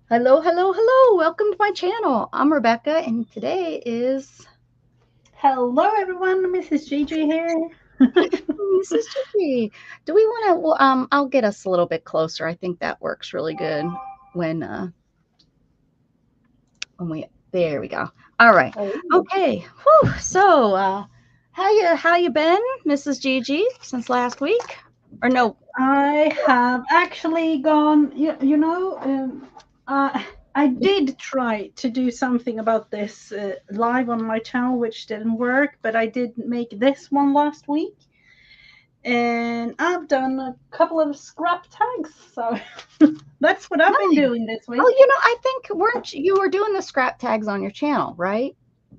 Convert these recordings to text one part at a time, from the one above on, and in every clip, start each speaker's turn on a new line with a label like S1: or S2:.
S1: Hello, hello, hello. Welcome to my channel. I'm Rebecca, and today is
S2: Hello, everyone. Mrs Gigi here.
S1: Mrs. Gigi. Do we want to? Well, I'll get us a little bit closer. I think that works really good when we. There we go. All right.
S2: Oh.
S1: Okay. Whew. So, how you been, Mrs. Gigi, since last week? Or no?
S2: I have actually gone, I did try to do something about this live on my channel, which didn't work, but I did make this one last week. And I've done a couple of scrap tags. So that's what I've been
S1: Nice.
S2: doing this week.
S1: Oh, I think weren't you were doing the scrap tags on your channel, right?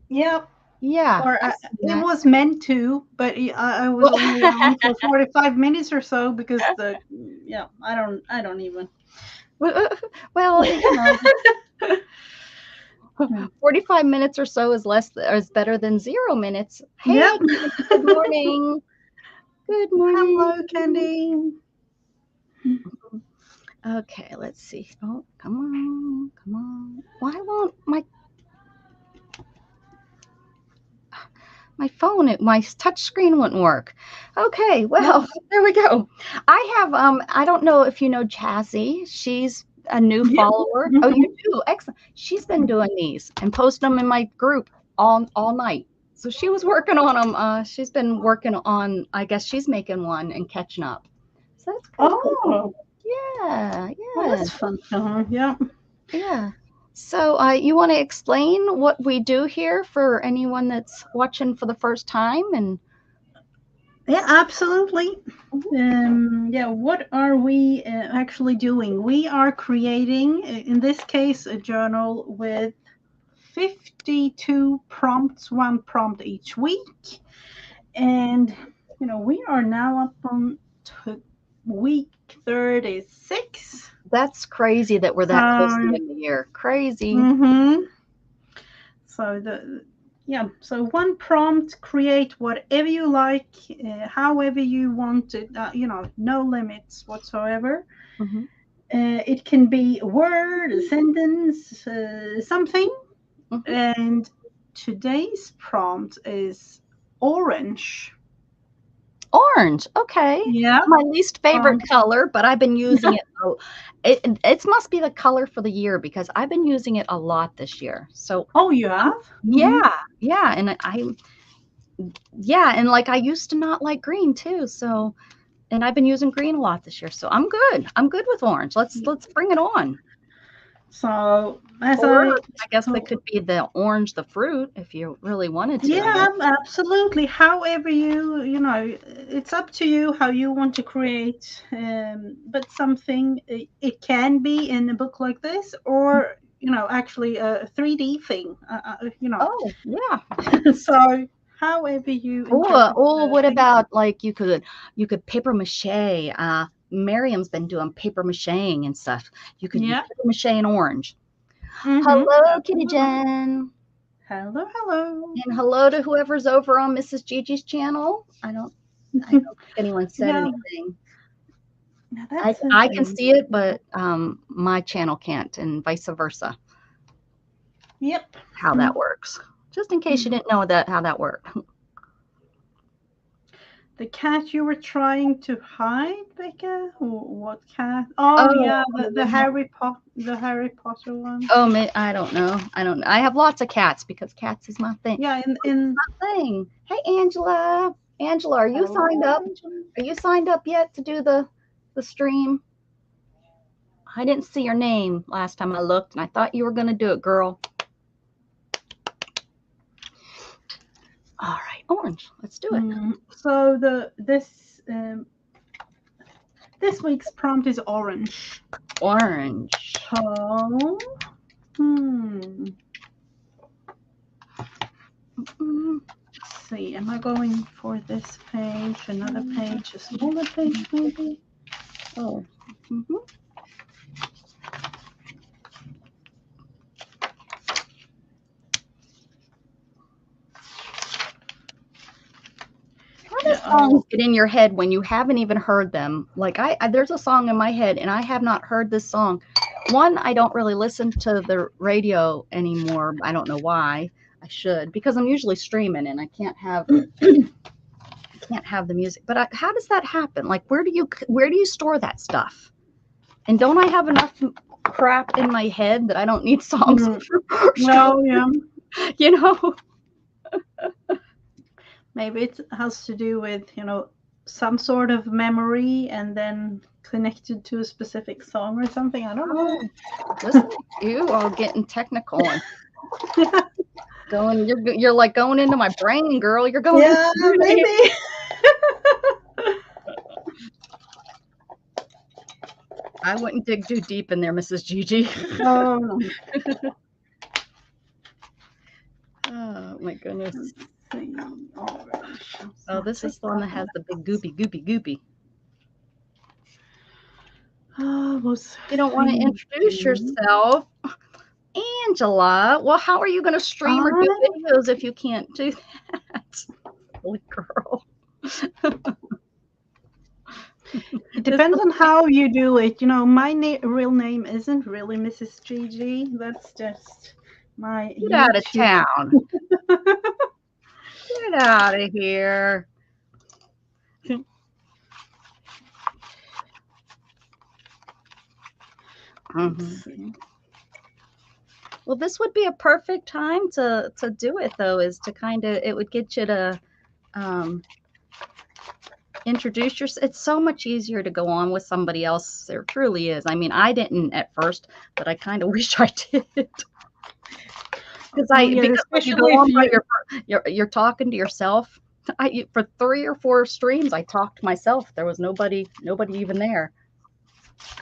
S2: Yep.
S1: Yeah.
S2: Or
S1: I seen
S2: it
S1: that.
S2: was meant to, but I was
S1: Well,
S2: only on for 45 minutes or so because I don't even.
S1: well, 45 minutes or so is better than 0 minutes. Hey,
S2: Yep.
S1: good morning. Good morning.
S2: Hello, Candy.
S1: Okay, let's see. Oh, come on, come on. Why won't my phone, my touch screen wouldn't work? Okay, well, there we go. I don't know if you know Jazzy. She's a new
S2: Yep.
S1: follower. Oh,
S2: Mhm.
S1: you do? Excellent. She's been doing these and posting them in my group all night. So she was working on them. She's been working on, I guess she's making one and catching up. So that's kind of cool.
S2: Oh,
S1: Yeah,
S2: well,
S1: yeah,
S2: that's fun. Yeah.
S1: yeah. So you want to explain what we do here for anyone that's watching for the first time? And
S2: Yeah, absolutely. Yeah, what are we actually doing? We are creating, in this case, a journal with 52 prompts, one prompt each week. And, we are now up on week 36.
S1: that's crazy that we're that close to the
S2: So,
S1: end of the year. Crazy.
S2: mm-hmm. So so one prompt, create whatever you like, however you want it, no limits whatsoever.
S1: Hmm.
S2: It can be a word, a sentence, something.
S1: Hmm.
S2: And today's prompt is orange.
S1: Orange. Okay.
S2: Yeah.
S1: My least favorite
S2: Um,
S1: color, but I've been using it. Oh, it must be the color for the year because I've been using it a lot this year. So
S2: oh, you have?
S1: yeah,
S2: Hmm.
S1: yeah, yeah, and like I used to not like green too. So and I've been using green a lot this year. So I'm good. I'm good with orange. Let's bring it on.
S2: So, as
S1: Or
S2: I
S1: I guess they could be the orange, the fruit, if you really wanted to, I
S2: Yeah,
S1: guess.
S2: absolutely. However, it's up to you how you want to create. But something it can be in a book like this, or actually a 3D thing.
S1: Oh, yeah.
S2: So, however you
S1: Or
S2: interpret
S1: what
S2: things.
S1: about like you could paper mache. Miriam's been doing paper macheing and stuff. You could
S2: Yeah.
S1: paper mache in orange.
S2: Mm-hmm.
S1: Hello, Kitty
S2: Absolutely.
S1: Jen.
S2: Hello, hello.
S1: And hello to whoever's over on Mrs. Gigi's channel. I don't think anyone said
S2: Yeah.
S1: anything.
S2: Now
S1: I
S2: that's
S1: I can see it, but my channel can't, and vice versa.
S2: Yep.
S1: How that works. Just in case you didn't know how that worked.
S2: The cat you were trying to hide, Becca? What cat? Oh
S1: Oh,
S2: yeah, the Harry Potter one.
S1: I don't know. I don't know. I have lots of cats because cats is my thing.
S2: Yeah, in
S1: Thing. Hey, Angela. Angela, are you
S2: hello,
S1: signed up?
S2: Angela.
S1: Are you signed up yet to do the stream? I didn't see your name last time I looked, and I thought you were going to do it, girl. All right, orange. Let's do it.
S2: So this week's prompt is orange.
S1: Orange.
S2: Oh, hmm.
S1: Mm,
S2: Let's see. Am I going for this page? Another page? A smaller page, maybe?
S1: oh. Mm-hmm. How do
S2: Yeah.
S1: songs
S2: Oh,
S1: get in your head when you haven't even heard them? Like there's a song in my head, and I have not heard this song one, I don't really listen to the radio anymore. I don't know why. I should, because I'm usually streaming and I can't have the music. But how does that happen? Like, where do you store that stuff? And don't I have enough crap in my head that I don't need songs?
S2: No, yeah.
S1: You know.
S2: Maybe it has to do with, some sort of memory and then connected to a specific song or something. I don't know.
S1: Listen, you are getting technical and you're like going into my brain, girl. You're going.
S2: Yeah, maybe.
S1: I wouldn't dig too deep in there, Mrs. Gigi.
S2: Oh,
S1: oh my goodness. Oh, this is the one that has the big goopy. You don't want to introduce yourself, Angela. Well, how are you going to stream or do videos if you can't do that? Holy girl.
S2: It depends on how you do it. My real name isn't really Mrs. Gigi. That's just my
S1: Get out of town. Get out of here. Well, this would be a perfect time to do it, though, is to it would get you to introduce yourself. It's so much easier to go on with somebody else. There truly is. I mean, I didn't at first, but I kind of wish I did. Because you go on you're talking to yourself. For 3 or 4 streams, I talked to myself. There was nobody even there.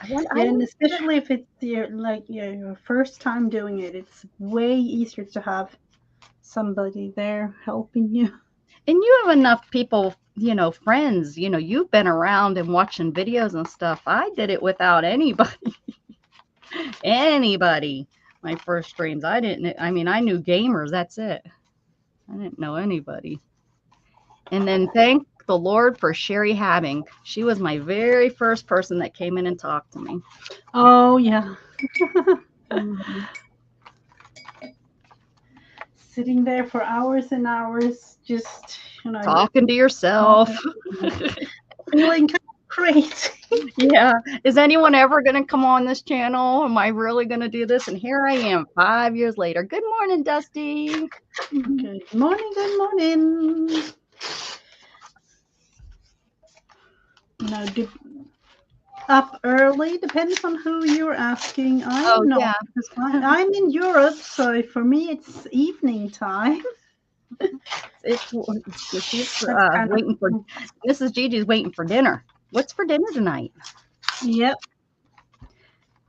S2: And especially if it's your first time doing it, it's way easier to have somebody there helping you.
S1: And you have enough people, friends. You've been around and watching videos and stuff. I did it without anybody. My first streams, I knew gamers. That's it. I didn't know anybody. And then thank the Lord for Sherry Having. She was my very first person that came in and talked to me.
S2: Oh, yeah. Sitting there for hours and hours, just,
S1: talking to yourself.
S2: Feeling kind of crazy.
S1: Yeah. Is anyone ever going to come on this channel? Am I really going to do this? And here I am 5 years later. Good morning, Dusty.
S2: Good morning. Up early depends on who you're asking. I'm not. I'm in Europe, so for me it's evening time.
S1: She's waiting for Mrs. Gigi's waiting for dinner. What's for dinner tonight?
S2: Yep.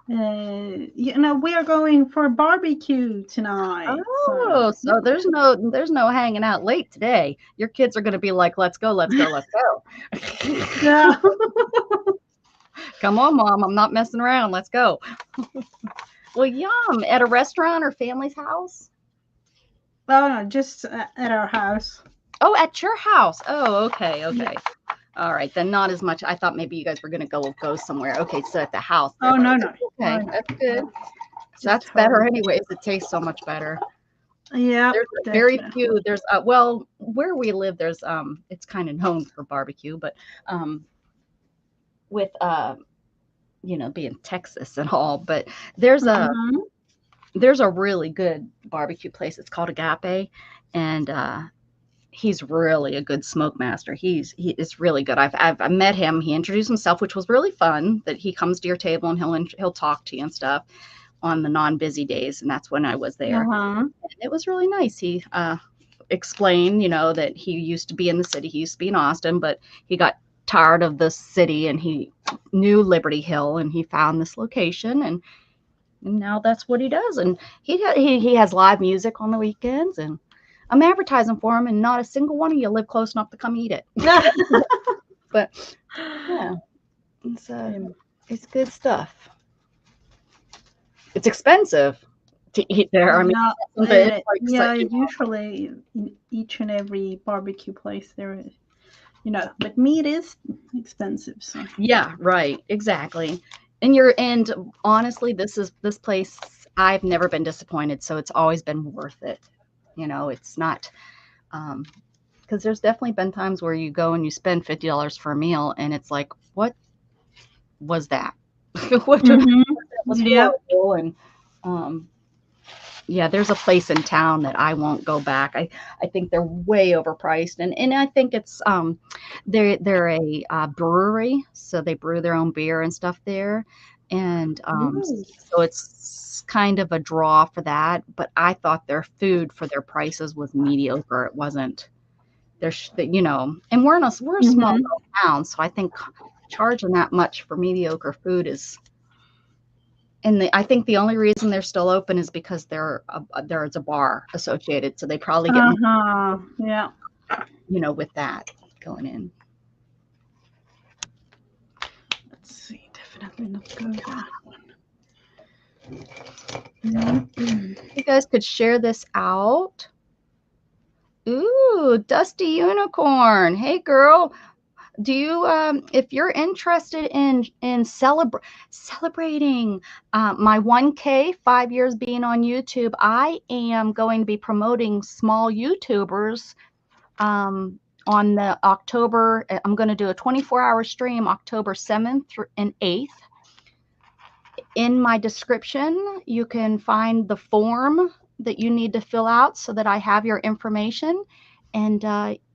S2: We are going for barbecue tonight.
S1: Oh, so there's no hanging out late today. Your kids are going to be like, let's go.
S2: Yeah.
S1: Come on, Mom. I'm not messing around. Let's go. Well, yum. At a restaurant or family's house?
S2: Oh, no, just at our house.
S1: Oh, at your house. Oh, okay. Yeah. All right, then not as much. I thought maybe you guys were going to go somewhere. Okay, so at the house.
S2: Oh, no.
S1: Okay, that's good. That's better anyways. It tastes so much better.
S2: Yeah.
S1: There's very few. There's where we live, there's it's kind of known for barbecue, but with being Texas and all, but there's a really good barbecue place. It's called Agape, and he's really a good smoke master. He is really good. I've met him. He introduced himself, which was really fun. That he comes to your table and he'll talk to you and stuff on the non-busy days, and that's when I was there. And it was really nice. He explained, that he used to be in the city. He used to be in Austin, but he got tired of the city and he knew Liberty Hill, and he found this location, and now that's what he does. And he has live music on the weekends, and I'm advertising for him, and not a single one of you live close enough to come eat it. But yeah, it's good stuff. It's expensive to eat there.
S2: Usually in each and every barbecue place there is, but meat is expensive. So
S1: yeah, right, exactly. and honestly, this place, I've never been disappointed, so it's always been worth it. You know, it's not because there's definitely been times where you go and you spend $50 for a meal, and it's like, what was that? What
S2: Mm-hmm.
S1: that was
S2: Yep.
S1: horrible. And yeah, there's a place in town that I won't go back. I think they're way overpriced, and I think it's they're a brewery, so they brew their own beer and stuff there, and
S2: Ooh.
S1: so it's kind of a draw for that. But I thought their food for their prices was mediocre. It wasn't. There's you know, and we're a small
S2: Mm-hmm.
S1: little town, so I think charging that much for mediocre food is. And I think the only reason they're still open is because there's a bar associated, so they probably get more,
S2: Uh-huh. Yeah.
S1: you know, with that going in.
S2: Let's see. Definitely not go that one.
S1: You guys could share this out. Ooh, Dusty Unicorn. Hey, girl. Do you, if you're interested in celebrating my 1K 5 years being on YouTube, I am going to be promoting small YouTubers on the October. I'm going to do a 24-hour stream October 7th and 8th. In my description, you can find the form that you need to fill out so that I have your information, and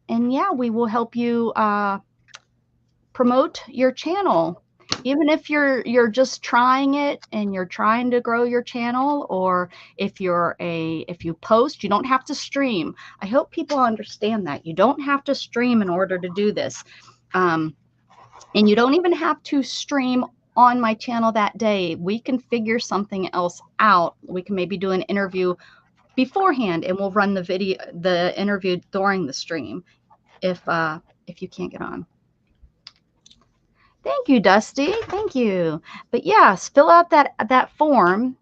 S1: yeah, we will help you promote your channel. Even if you're just trying it and you're trying to grow your channel, or if you post, you don't have to stream. I hope people understand that you don't have to stream in order to do this, and you don't even have to stream on my channel that day. We can figure something else out. We can maybe do an interview beforehand, and we'll run the interview during the stream if you can't get on. Thank you, Dusty. Thank you. But yes, fill out that form,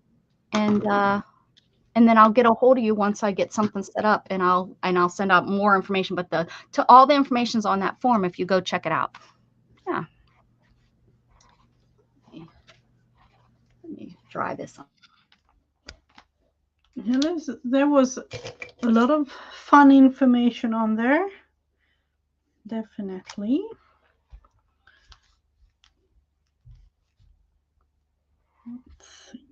S1: and then I'll get a hold of you once I get something set up, and I'll send out more information. But all the information's on that form if you go check it out. Yeah. Let me try this on.
S2: Yeah, there was a lot of fun information on there. Definitely. Let's see.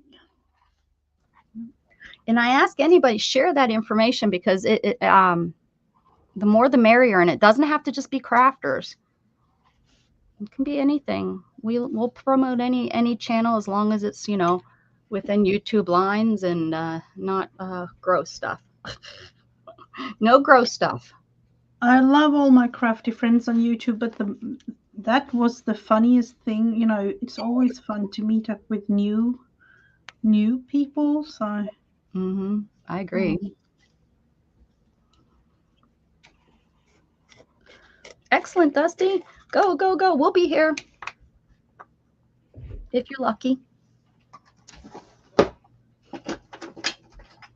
S1: And I ask anybody, share that information, because the more the merrier, and it doesn't have to just be crafters. It can be anything. We'll promote any channel as long as it's, you know, within YouTube lines and not gross stuff. No gross stuff.
S2: I love all my crafty friends on YouTube, but that was the funniest thing. You know, it's always fun to meet up with new people. So
S1: I agree. Excellent, Dusty. Go, go, go. We'll be here if you're lucky.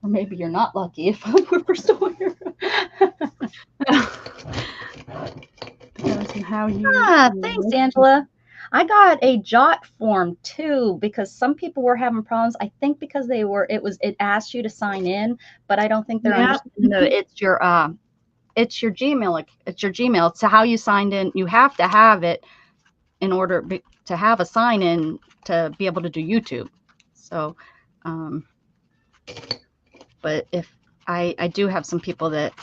S1: Or maybe you're not lucky if we're still here.
S2: How you?
S1: Thanks, Angela. I got a jot form too, because some people were having problems. I think because it asked you to sign in, but I don't think they're understanding that it's your Gmail. It's your Gmail. It's how you signed in. You have to have it in order to have a sign in to be able to do YouTube. So, but if I do have some people that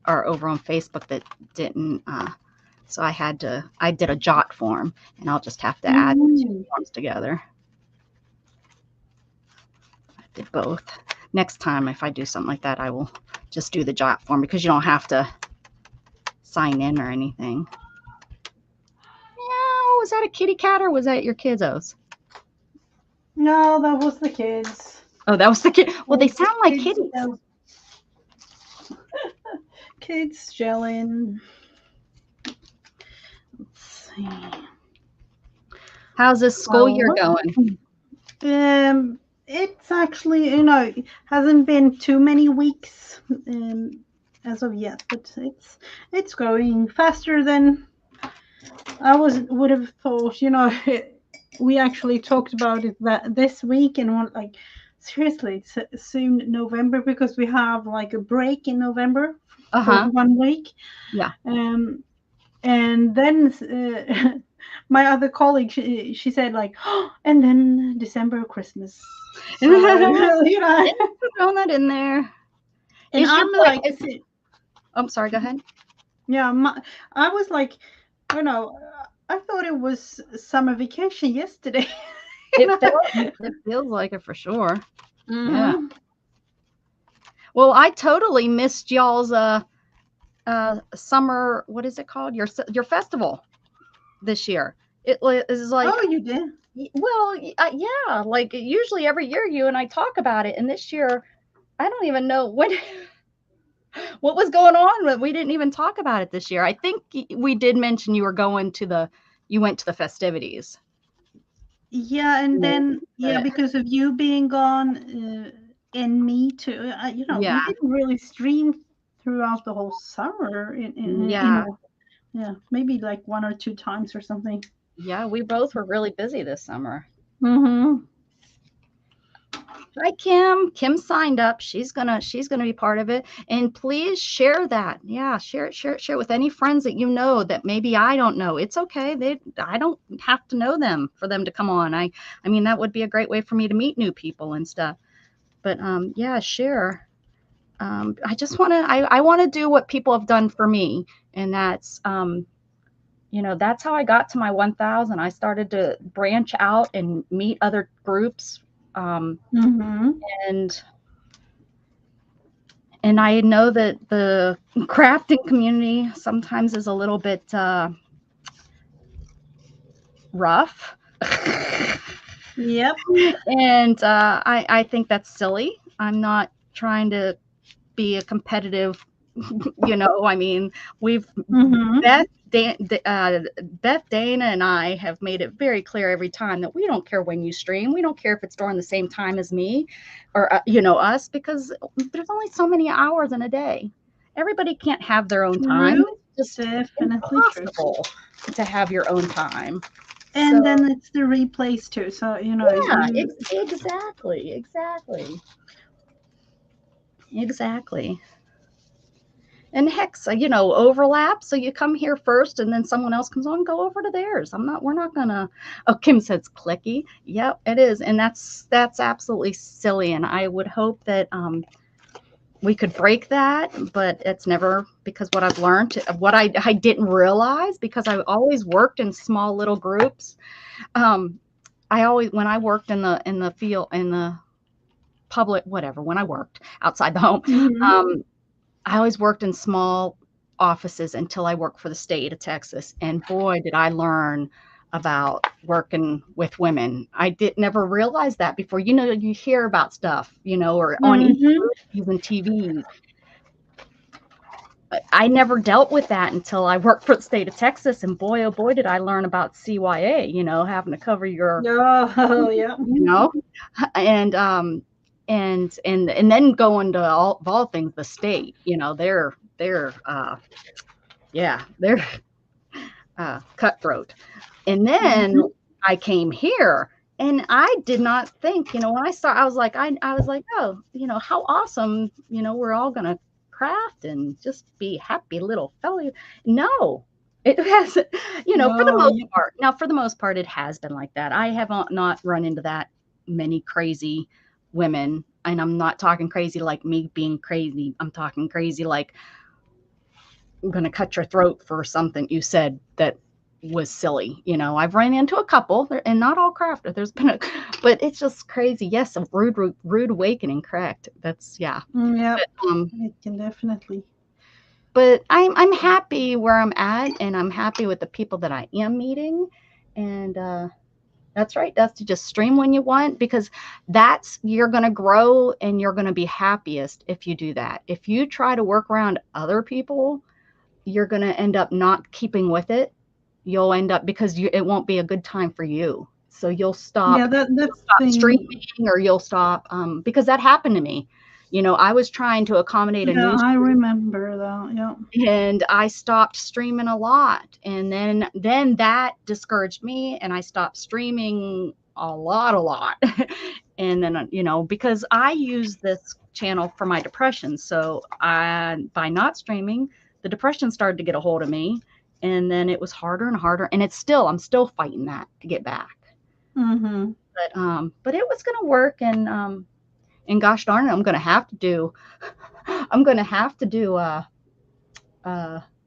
S1: are over on Facebook that didn't, so I did a jot form, and I'll just have to add the two forms together. I did both. Next time, if I do something like that, I will just do the jot form, because you don't have to sign in or anything. Yeah, was that a kitty cat, or was that your kiddos?
S2: No, that was the kids.
S1: Oh, that was the kid. Well, they sound like kitties.
S2: Kids gelling. Let's see.
S1: How's this school year going?
S2: It's actually, you know, it hasn't been too many weeks as of yet, but it's going faster than I would have thought. You know, we actually talked about it this week, and one like seriously, soon November, because we have like a break in November for 1 week.
S1: Yeah.
S2: And then my other colleague, she said like, oh, and then December, Christmas. So, you know,
S1: throw that in there.
S2: And I'm like,
S1: I'm sorry. Go ahead.
S2: Yeah, I was like, you know, I thought it was summer vacation yesterday.
S1: It feels like it for sure. Yeah. Well, I totally missed y'all's summer. What is it called? Your festival this year. It is like.
S2: Oh, you did.
S1: Well, yeah. Like usually every year you and I talk about it, and this year I don't even know what was going on, but we didn't even talk about it this year. I think we did mention you went to the festivities.
S2: Yeah, and then because of you being gone, and me too. We didn't really stream throughout the whole summer. Maybe like 1 or 2 times or something.
S1: Yeah, we both were really busy this summer. Hi, Kim. Kim signed up. She's gonna be part of it. And please share that. Yeah, share it with any friends that you know that maybe I don't know. It's okay. I don't have to know them for them to come on. I mean, that would be a great way for me to meet new people and stuff. But yeah, share. I just I want to do what people have done for me, and that's that's how I got to my 1,000. I started to branch out and meet other groups. And I know that the crafting community sometimes is a little bit rough.
S2: Yep.
S1: And I think that's silly. I'm not trying to be a competitive, I mean, we've Beth, Dana, and I have made it very clear every time that we don't care when you stream. We don't care if it's during the same time as me or, us, because there's only so many hours in a day. Everybody can't have their own time. It's just impossible to have your own time.
S2: And then it's the replays too. So,
S1: Yeah, exactly. And heck, overlap. So you come here first and then someone else comes on, go over to theirs. We're not gonna, Kim says clicky. Yep, it is. And that's absolutely silly. And I would hope that we could break that, but it's never, because what I've learned, what I didn't realize, because I always worked in small little groups. When I worked in the field, in the public, whatever, when I worked outside the home, I always worked in small offices until I worked for the state of Texas. And boy, did I learn about working with women. I never realized that before. You hear about stuff, or on even TV. I never dealt with that until I worked for the state of Texas. And boy, oh boy, did I learn about CYA, having to cover your, and then going to all things, the state, they're cutthroat. And then I came here and I did not think, when I saw, I was like, oh, how awesome, we're all going to craft and just be happy little fellow. No, it has, for the most part. Now, for the most part, it has been like that. I have not run into that many crazy women, and I'm not talking crazy like me being crazy. I'm talking crazy like I'm gonna cut your throat for something you said that was silly. I've run into a couple, and not all crafters. There's been but it's just crazy. Yes, a rude awakening. Correct. That's yeah.
S2: Yeah. It can definitely.
S1: But I'm happy where I'm at, and I'm happy with the people that I am meeting, and that's right. That's to just stream when you want, because you're going to grow and you're going to be happiest if you do that. If you try to work around other people, you're going to end up not keeping with it. You'll end up, because it won't be a good time for you. So you'll stop,
S2: that's
S1: streaming, or you'll stop, because that happened to me. You know, I was trying to accommodate a
S2: Yeah,
S1: news
S2: I remember that. Yeah.
S1: and I stopped streaming a lot. And then that discouraged me and I stopped streaming a lot. And then, you know, because I use this channel for my depression. So by not streaming, the depression started to get a hold of me. And then it was harder and harder. And I'm still fighting that to get back.
S2: Mm-hmm.
S1: But it was going to work. And gosh darn it, I'm going to have to do,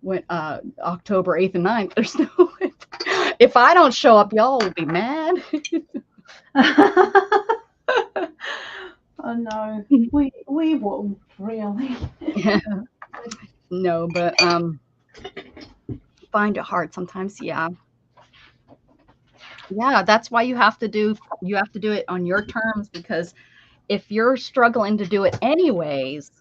S1: when October 8th and 9th. There's no if I don't show up, y'all will be mad.
S2: Oh no, we won't really.
S1: Yeah. No, but find it hard sometimes. Yeah, that's why you have to do it on your terms, because if you're struggling to do it anyways,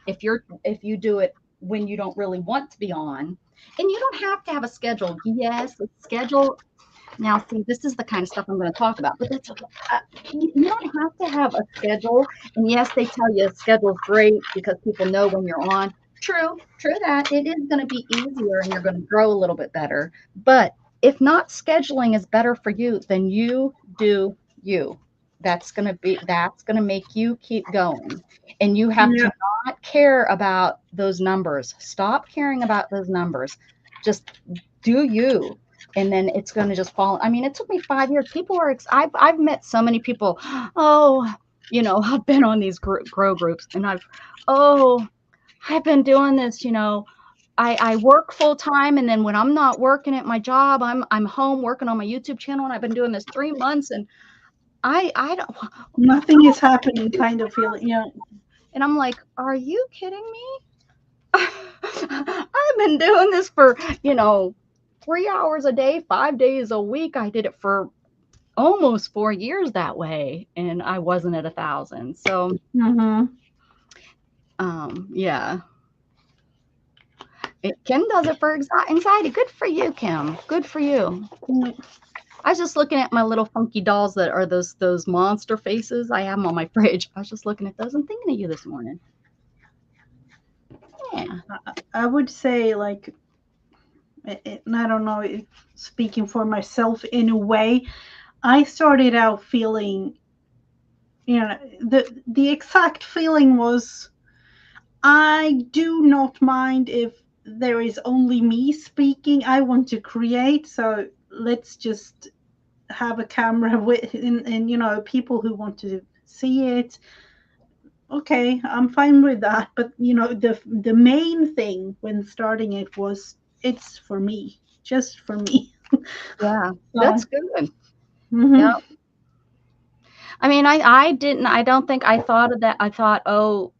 S1: if you do it when you don't really want to be on, and you don't have to have a schedule. Yes, a schedule. Now, see, this is the kind of stuff I'm going to talk about, but that's you don't have to have a schedule. And yes, they tell you a schedule's great because people know when you're on. True that it is going to be easier and you're going to grow a little bit better. But if not scheduling is better for you, then you do you. That's going to make you keep going. And you have to not care about those numbers. Stop caring about those numbers. Just do you. And then it's going to just fall. I mean, it took me 5 years. I've met so many people. Oh, you know, I've been on these grow groups and I've been doing this, you know, I work full time. And then when I'm not working at my job, I'm home working on my YouTube channel. And I've been doing this 3 months and I don't,
S2: Nothing is happening kind of feeling. Yeah.
S1: and I'm like, are you kidding me? I've been doing this for, you know, 3 hours a day, 5 days a week. I did it for almost 4 years that way, and I wasn't at 1,000. So, yeah. Kim does it for anxiety. Good for you, Kim. Good for you. I was just looking at my little funky dolls that are those monster faces. I have them on my fridge. I was just looking at those and thinking of you this morning. Yeah.
S2: I would say, like, and I don't know, speaking for myself in a way, I started out feeling, you know, the exact feeling was, I do not mind if there is only me speaking. I want to create, so let's just have a camera with, and you know, people who want to see it. Okay, I'm fine with that. But you know, the main thing when starting it was, it's for me, just for me.
S1: Yeah, that's good.
S2: Mm-hmm.
S1: Yeah. I mean, I don't think I thought of that. I thought, oh,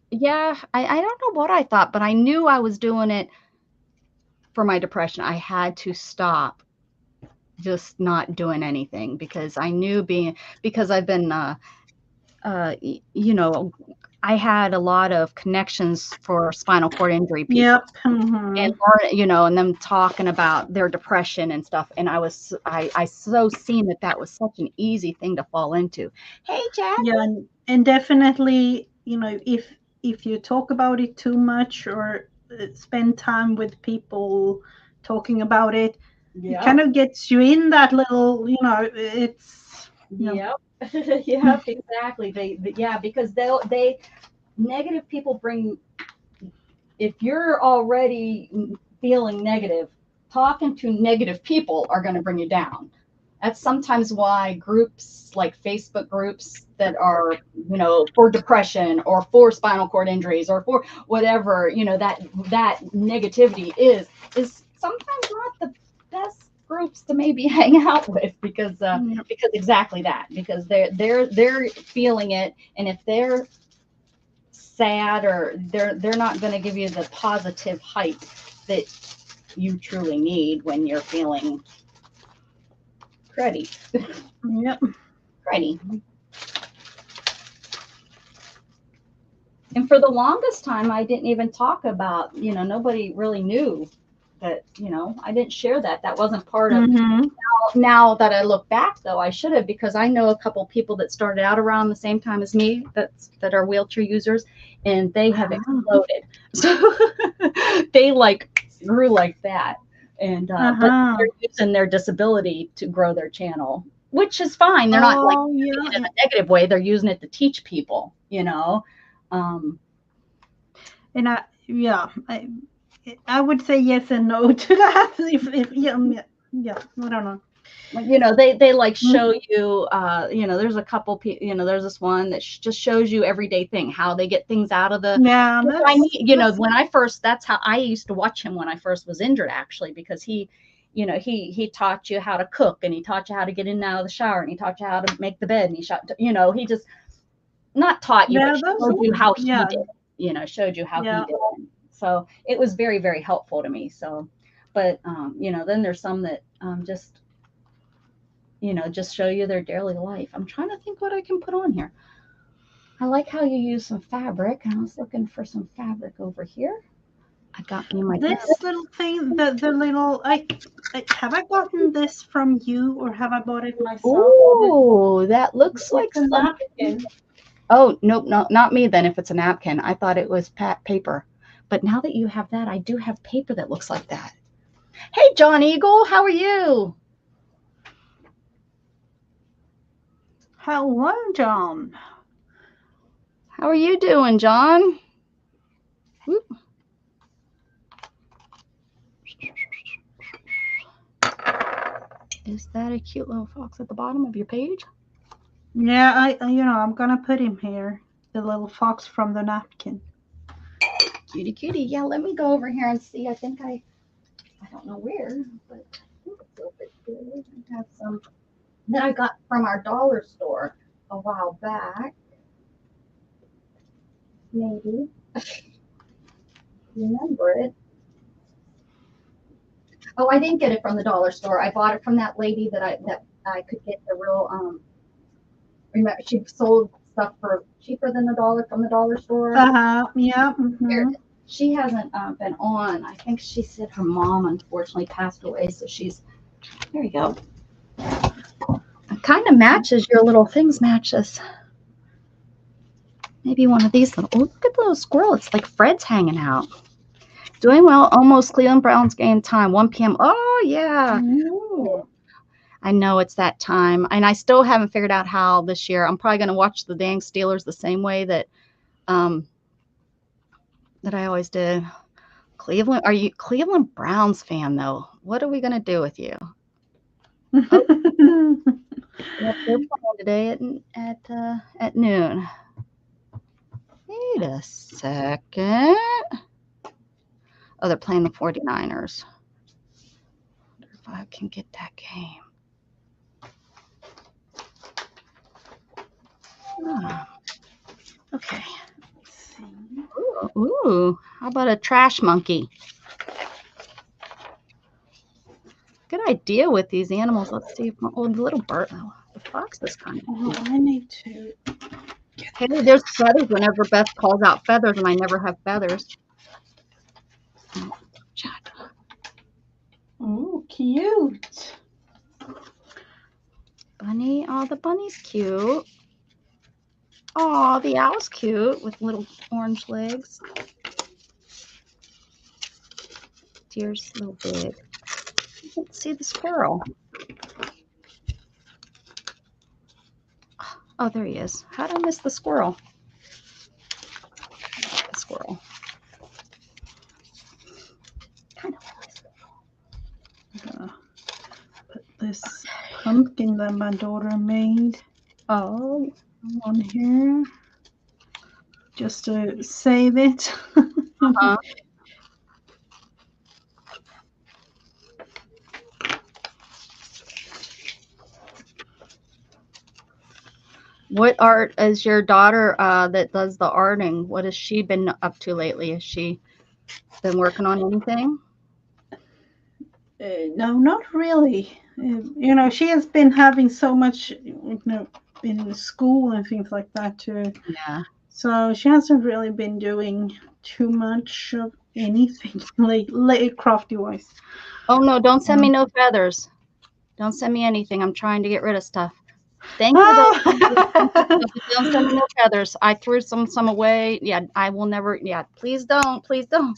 S1: yeah, I don't know what I thought, but I knew I was doing it for my depression. I had to stop just not doing anything because I knew because I've been, you know, I had a lot of connections for spinal cord injury people.
S2: Yep.
S1: And you know, and them talking about their depression and stuff. And I so seen that was such an easy thing to fall into. Hey, Jack.
S2: Yeah, and definitely, you know, if you talk about it too much or spend time with people talking about it, it kind of gets you in that little, you know, it's.
S1: Yep. Yeah, exactly. Because they negative people bring. If you're already feeling negative, talking to negative people are going to bring you down. That's sometimes why groups like Facebook groups that are, you know, for depression or for spinal cord injuries or for whatever, you know, that negativity is sometimes not the best groups to maybe hang out with because exactly that, because they're feeling it, and if they're sad or they're not going to give you the positive hype that you truly need when you're feeling cruddy.
S2: Yep.
S1: Cruddy. And for the longest time, I didn't even talk about, you know, nobody really knew that, you know, I didn't share that. That wasn't part of.
S2: Mm-hmm.
S1: Now that I look back, though, I should have, because I know a couple people that started out around the same time as me that are wheelchair users, and they have exploded. So they like grew like that, and but they're using their disability to grow their channel, which is fine. They're not like using it in a negative way. They're using it to teach people, you know.
S2: And I would say yes and no to that. If yeah, I don't know.
S1: You know, they like show you, you know, there's a couple people, you know, there's this one that just shows you everyday thing, how they get things out of the, you know, when I first, that's how I used to watch him when I first was injured, actually, because he, you know, he taught you how to cook, and he taught you how to get in and out of the shower, and he taught you how to make the bed, and you know, he just not taught you, but showed you how he did it, you know, showed you how he did it. So it was very, very helpful to me. So, but, you know, then there's some that just, you know, just show you their daily life. I'm trying to think what I can put on here. I like how you use some fabric. I was looking for some fabric over here. I got me my
S2: little thing, the little, have I gotten this from you, or have I bought it myself?
S1: Oh, that looks like a napkin. Oh, nope, no, not me then if it's a napkin. I thought it was paper. But now that you have that, I do have paper that looks like that. Hey, John Eagle, how are you?
S2: Hello, John.
S1: How are you doing, John? Whoop. Is that a cute little fox at the bottom of your page?
S2: Yeah, you know, I'm gonna put him here. The little fox from the napkin.
S1: Cutie, cutie. Yeah, let me go over here and see. I think I don't know where, but I think it's over here. I have some that I got from our dollar store a while back. Maybe. Remember it. Oh, I didn't get it from the dollar store. I bought it from that lady that I could get the real remember she sold stuff for cheaper than the dollar from the dollar store.
S2: Yeah.
S1: She hasn't been on. I think she said her mom unfortunately passed away, so she's there you go. It kind of matches your little things matches. Maybe one of these little, oh, look at the little squirrel. It's like Fred's hanging out. Doing well. Almost Cleveland Browns game time, 1 p.m. Oh, yeah.
S2: Ooh.
S1: I know it's that time. And I still haven't figured out how this year. I'm probably going to watch the dang Steelers the same way that that I always did. Cleveland, are you Cleveland Browns fan, though? What are we going to do with you? Oh. Yep, they're playing today at noon. Wait a second. Oh, they're playing the 49ers. I wonder if I can get that game. Oh, okay. Ooh, how about a trash monkey? Good idea with these animals. Let's see if the little bird. Oh, the fox is kind of cute.
S2: I need to.
S1: Hey, there's feathers whenever Beth calls out feathers, and I never have feathers.
S2: Oh, cute.
S1: Bunny. Oh, the bunny's cute. Oh, the owl's cute with little orange legs. Deer's a little big. Let's see the squirrel. Oh, there he is. How did I miss the squirrel? The squirrel. Kind of
S2: put this pumpkin that my daughter made on here just to save it.
S1: What art is your daughter that does the arting? What has she been up to lately? Has she been working on anything?
S2: No, not really. You know, she has been having so much, you know, in school and things like that too.
S1: Yeah.
S2: So she hasn't really been doing too much of anything, like crafty wise.
S1: Oh no, don't send me no feathers. Don't send me anything. I'm trying to get rid of stuff. Thank you though. Don't send me no feathers. I threw some away. Yeah, I will never. Yeah, please don't. Please don't.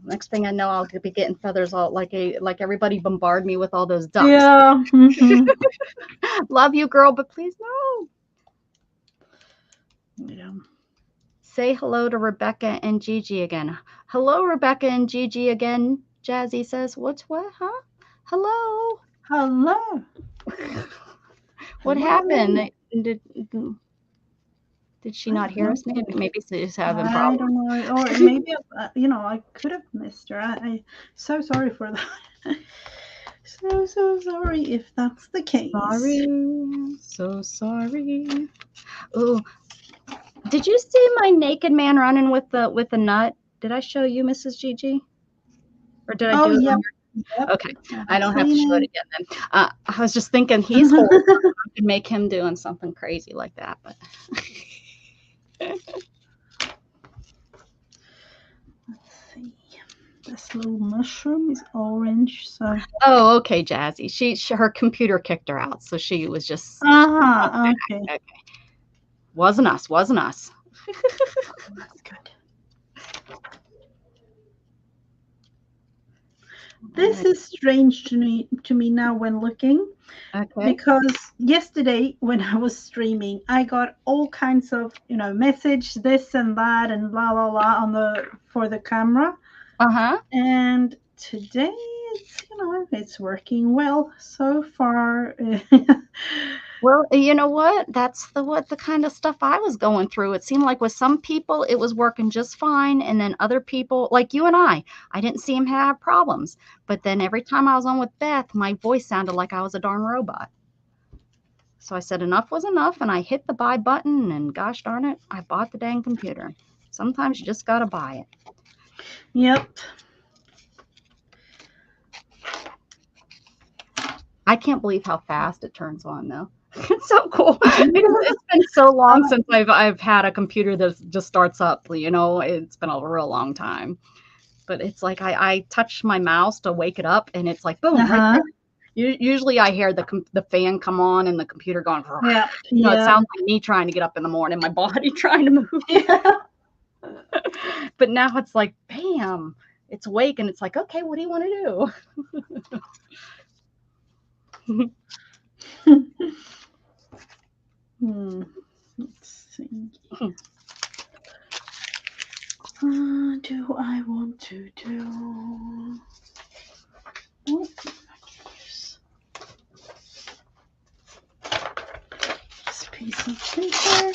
S1: Next thing I know, I'll be getting feathers all like everybody bombard me with all those ducks.
S2: Yeah. Mm-hmm.
S1: Love you, girl, but please no.
S2: Yeah.
S1: Say hello to Rebecca and Gigi again. Hello, Rebecca and Gigi again. Jazzy says, "What's what? Huh? Hello.
S2: Hello.
S1: What
S2: Hello.
S1: happened? Did she not hear us? Maybe she's having problems.
S2: I don't know, or maybe I could have missed her. I so sorry for that. So sorry if that's the case.
S1: Sorry, so sorry. Oh, did you see my naked man running with the nut? Did I show you, Mrs. Gigi? Or did I do it?
S2: Yep.
S1: Okay, I don't have to show it again then. I was just thinking he's horrible. I could make him doing something crazy like that, but.
S2: Let's see. This little mushroom is orange, so.
S1: Oh, okay, Jazzy. Her computer kicked her out, so she was just.
S2: Okay.
S1: Wasn't us.
S2: That's good. This is strange to me now when looking.
S1: Okay.
S2: Because yesterday when I was streaming, I got all kinds of, message, this and that and blah blah blah for the camera. And today it's working well so far.
S1: Well, you know what? That's the kind of stuff I was going through. It seemed like with some people it was working just fine, and then other people, like you and I didn't see him have problems. But then every time I was on with Beth, my voice sounded like I was a darn robot. So I said enough was enough, and I hit the buy button, and gosh darn it, I bought the dang computer. Sometimes you just gotta buy it.
S2: Yep.
S1: I can't believe how fast it turns on, though. It's so cool. It's been so long since I've had a computer that just starts up. It's been a real long time. But it's like I touch my mouse to wake it up, and it's like boom, right there. Usually I hear the fan come on and the computer going.
S2: Yeah.
S1: It sounds like me trying to get up in the morning, my body trying to move.
S2: Yeah. But now it's like, bam, it's awake, and it's like, okay, what do you want to do? Let's see. Do I want to do? This piece of paper.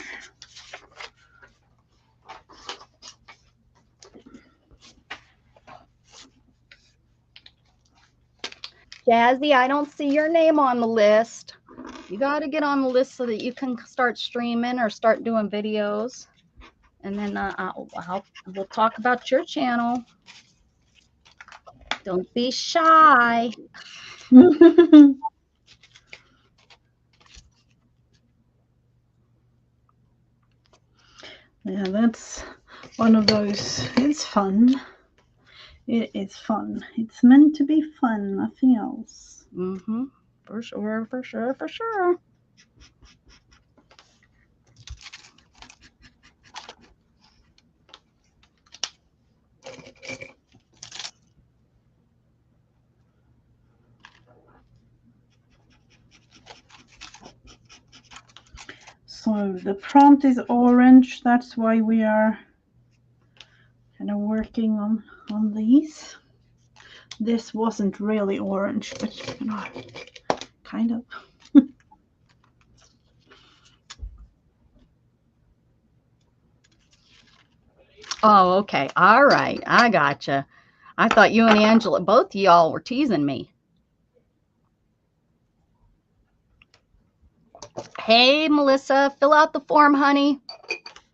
S1: Jazzy, I don't see your name on the list. You got to get on the list so that you can start streaming or start doing videos. And then we'll talk about your channel. Don't be shy.
S2: Yeah, that's one of those. It's fun. It is fun. It's meant to be fun, nothing else.
S1: For sure, for sure, for sure.
S2: So the prompt is orange. That's why we are kind of working on these. This wasn't really orange, but kind of.
S1: Oh, okay. All right. I gotcha. I thought you and Angela, both of y'all were teasing me. Hey, Melissa, fill out the form, honey.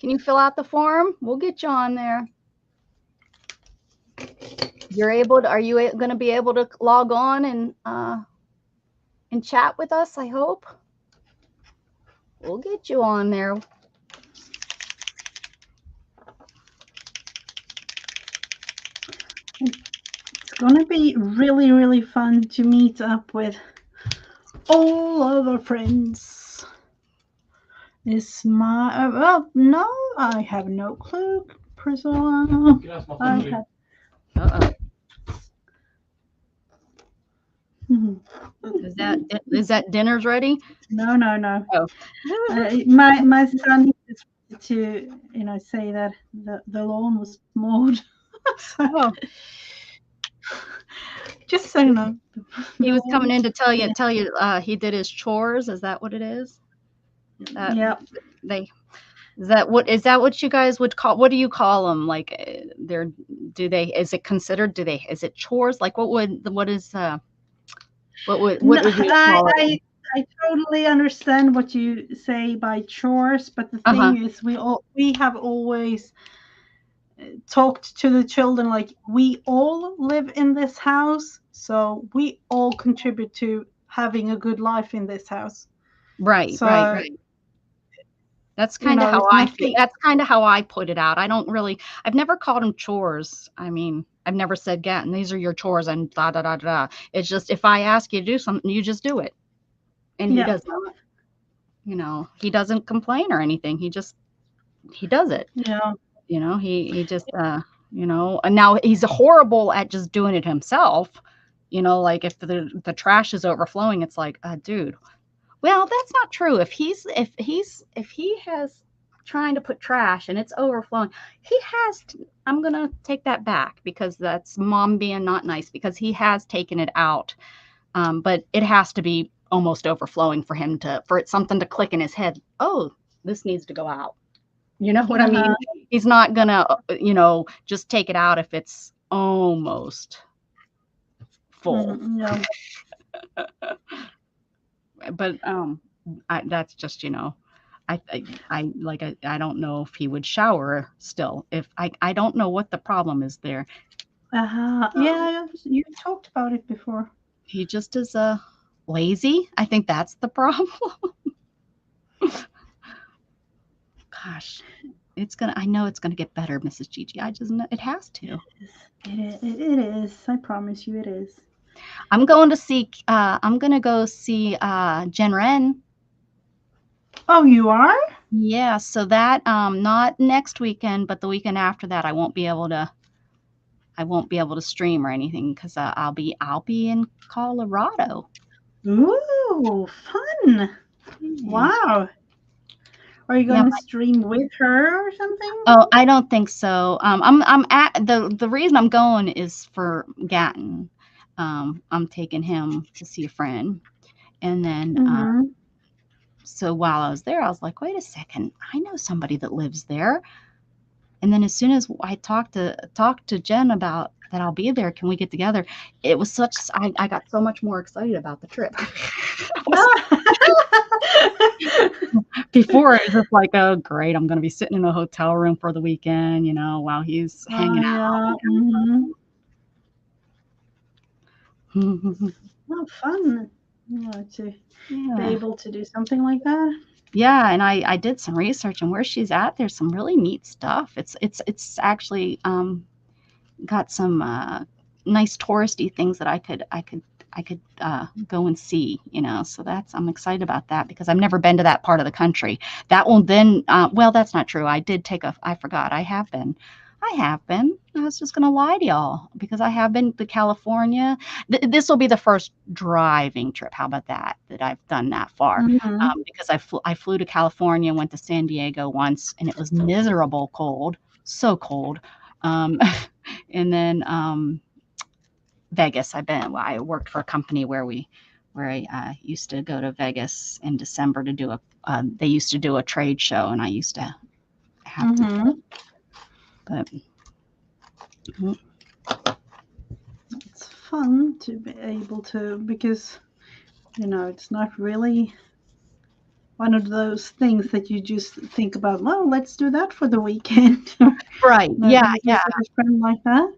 S1: Can you fill out the form? We'll get you on there. Are you going to be able to log on and chat with us? I hope. We'll get you on there.
S2: It's gonna be really, really fun to meet up with all of our friends. Is my well, no, I have no clue, Priscilla. I have.
S1: Is that dinner's ready?
S2: No, no, no.
S1: Oh.
S2: My son just wanted to, say that the lawn was mowed. So,
S1: Oh.
S2: just so you know.
S1: He was coming in to tell you he did his chores. Is that what it is?
S2: Yeah.
S1: Is that what you guys would call, what do you call them? Like is it considered, is it chores? Like what would you call it?
S2: I totally understand what you say by chores, but the thing is, we have always talked to the children like we all live in this house, so we all contribute to having a good life in this house.
S1: Right. That's kind of how I feel. That's kind of how I put it out. I've never called them chores. I mean, I've never said, Gatton, these are your chores and da da da da. It's just, if I ask you to do something, you just do it. And he does not, he doesn't complain or anything. He does it.
S2: Yeah.
S1: He just, and now he's horrible at just doing it himself. Like if the trash is overflowing, it's like, dude, well, that's not true. If he has trying to put trash and it's overflowing, I'm going to take that back, because that's mom being not nice, because he has taken it out. But it has to be almost overflowing for it something to click in his head. Oh, this needs to go out. You know what I mean? He's not going to, just take it out if it's almost full. But that's just, I don't know if he would shower still. If I don't know what the problem is there.
S2: Yeah, you talked about it before.
S1: He just is lazy. I think that's the problem. Gosh, I know it's gonna get better, Mrs. Gigi. I just know it has to.
S2: It is. I promise you, it is.
S1: I'm gonna go see Jen Ren.
S2: Oh, you are?
S1: Yeah, so that not next weekend, but the weekend after that, I won't be able to stream or anything, because I'll be in Colorado.
S2: Ooh, fun! Wow. Are you going to stream with her or something?
S1: Oh, I don't think so. I'm at the reason I'm going is for Gatton. I'm taking him to see a friend, and then so while I was there, I was like, wait a second, I know somebody that lives there. And then as soon as I talked to Jen about that I'll be there, can we get together? It was I got so much more excited about the trip. Before, it was just like, oh great, I'm going to be sitting in a hotel room for the weekend, while he's hanging out.
S2: Oh, fun. To be able to do something like that.
S1: Yeah, and I did some research, and where she's at, there's some really neat stuff. It's actually got some nice touristy things that I could go and see, so I'm excited about that, because I've never been to that part of the country. That will then, well, that's not true. I forgot. I have been. I was just going to lie to y'all, because I have been to California. This will be the first driving trip. How about that I've done that far? Because I flew to California, went to San Diego once, and it was miserable cold, so cold. And then Vegas. I worked for a company where I used to go to Vegas in December to do they used to do a trade show, and I used to have to. But
S2: it's fun to be able to, because it's not really one of those things that you just think about, well, let's do that for the weekend.
S1: Right. Yeah.
S2: A friend like that.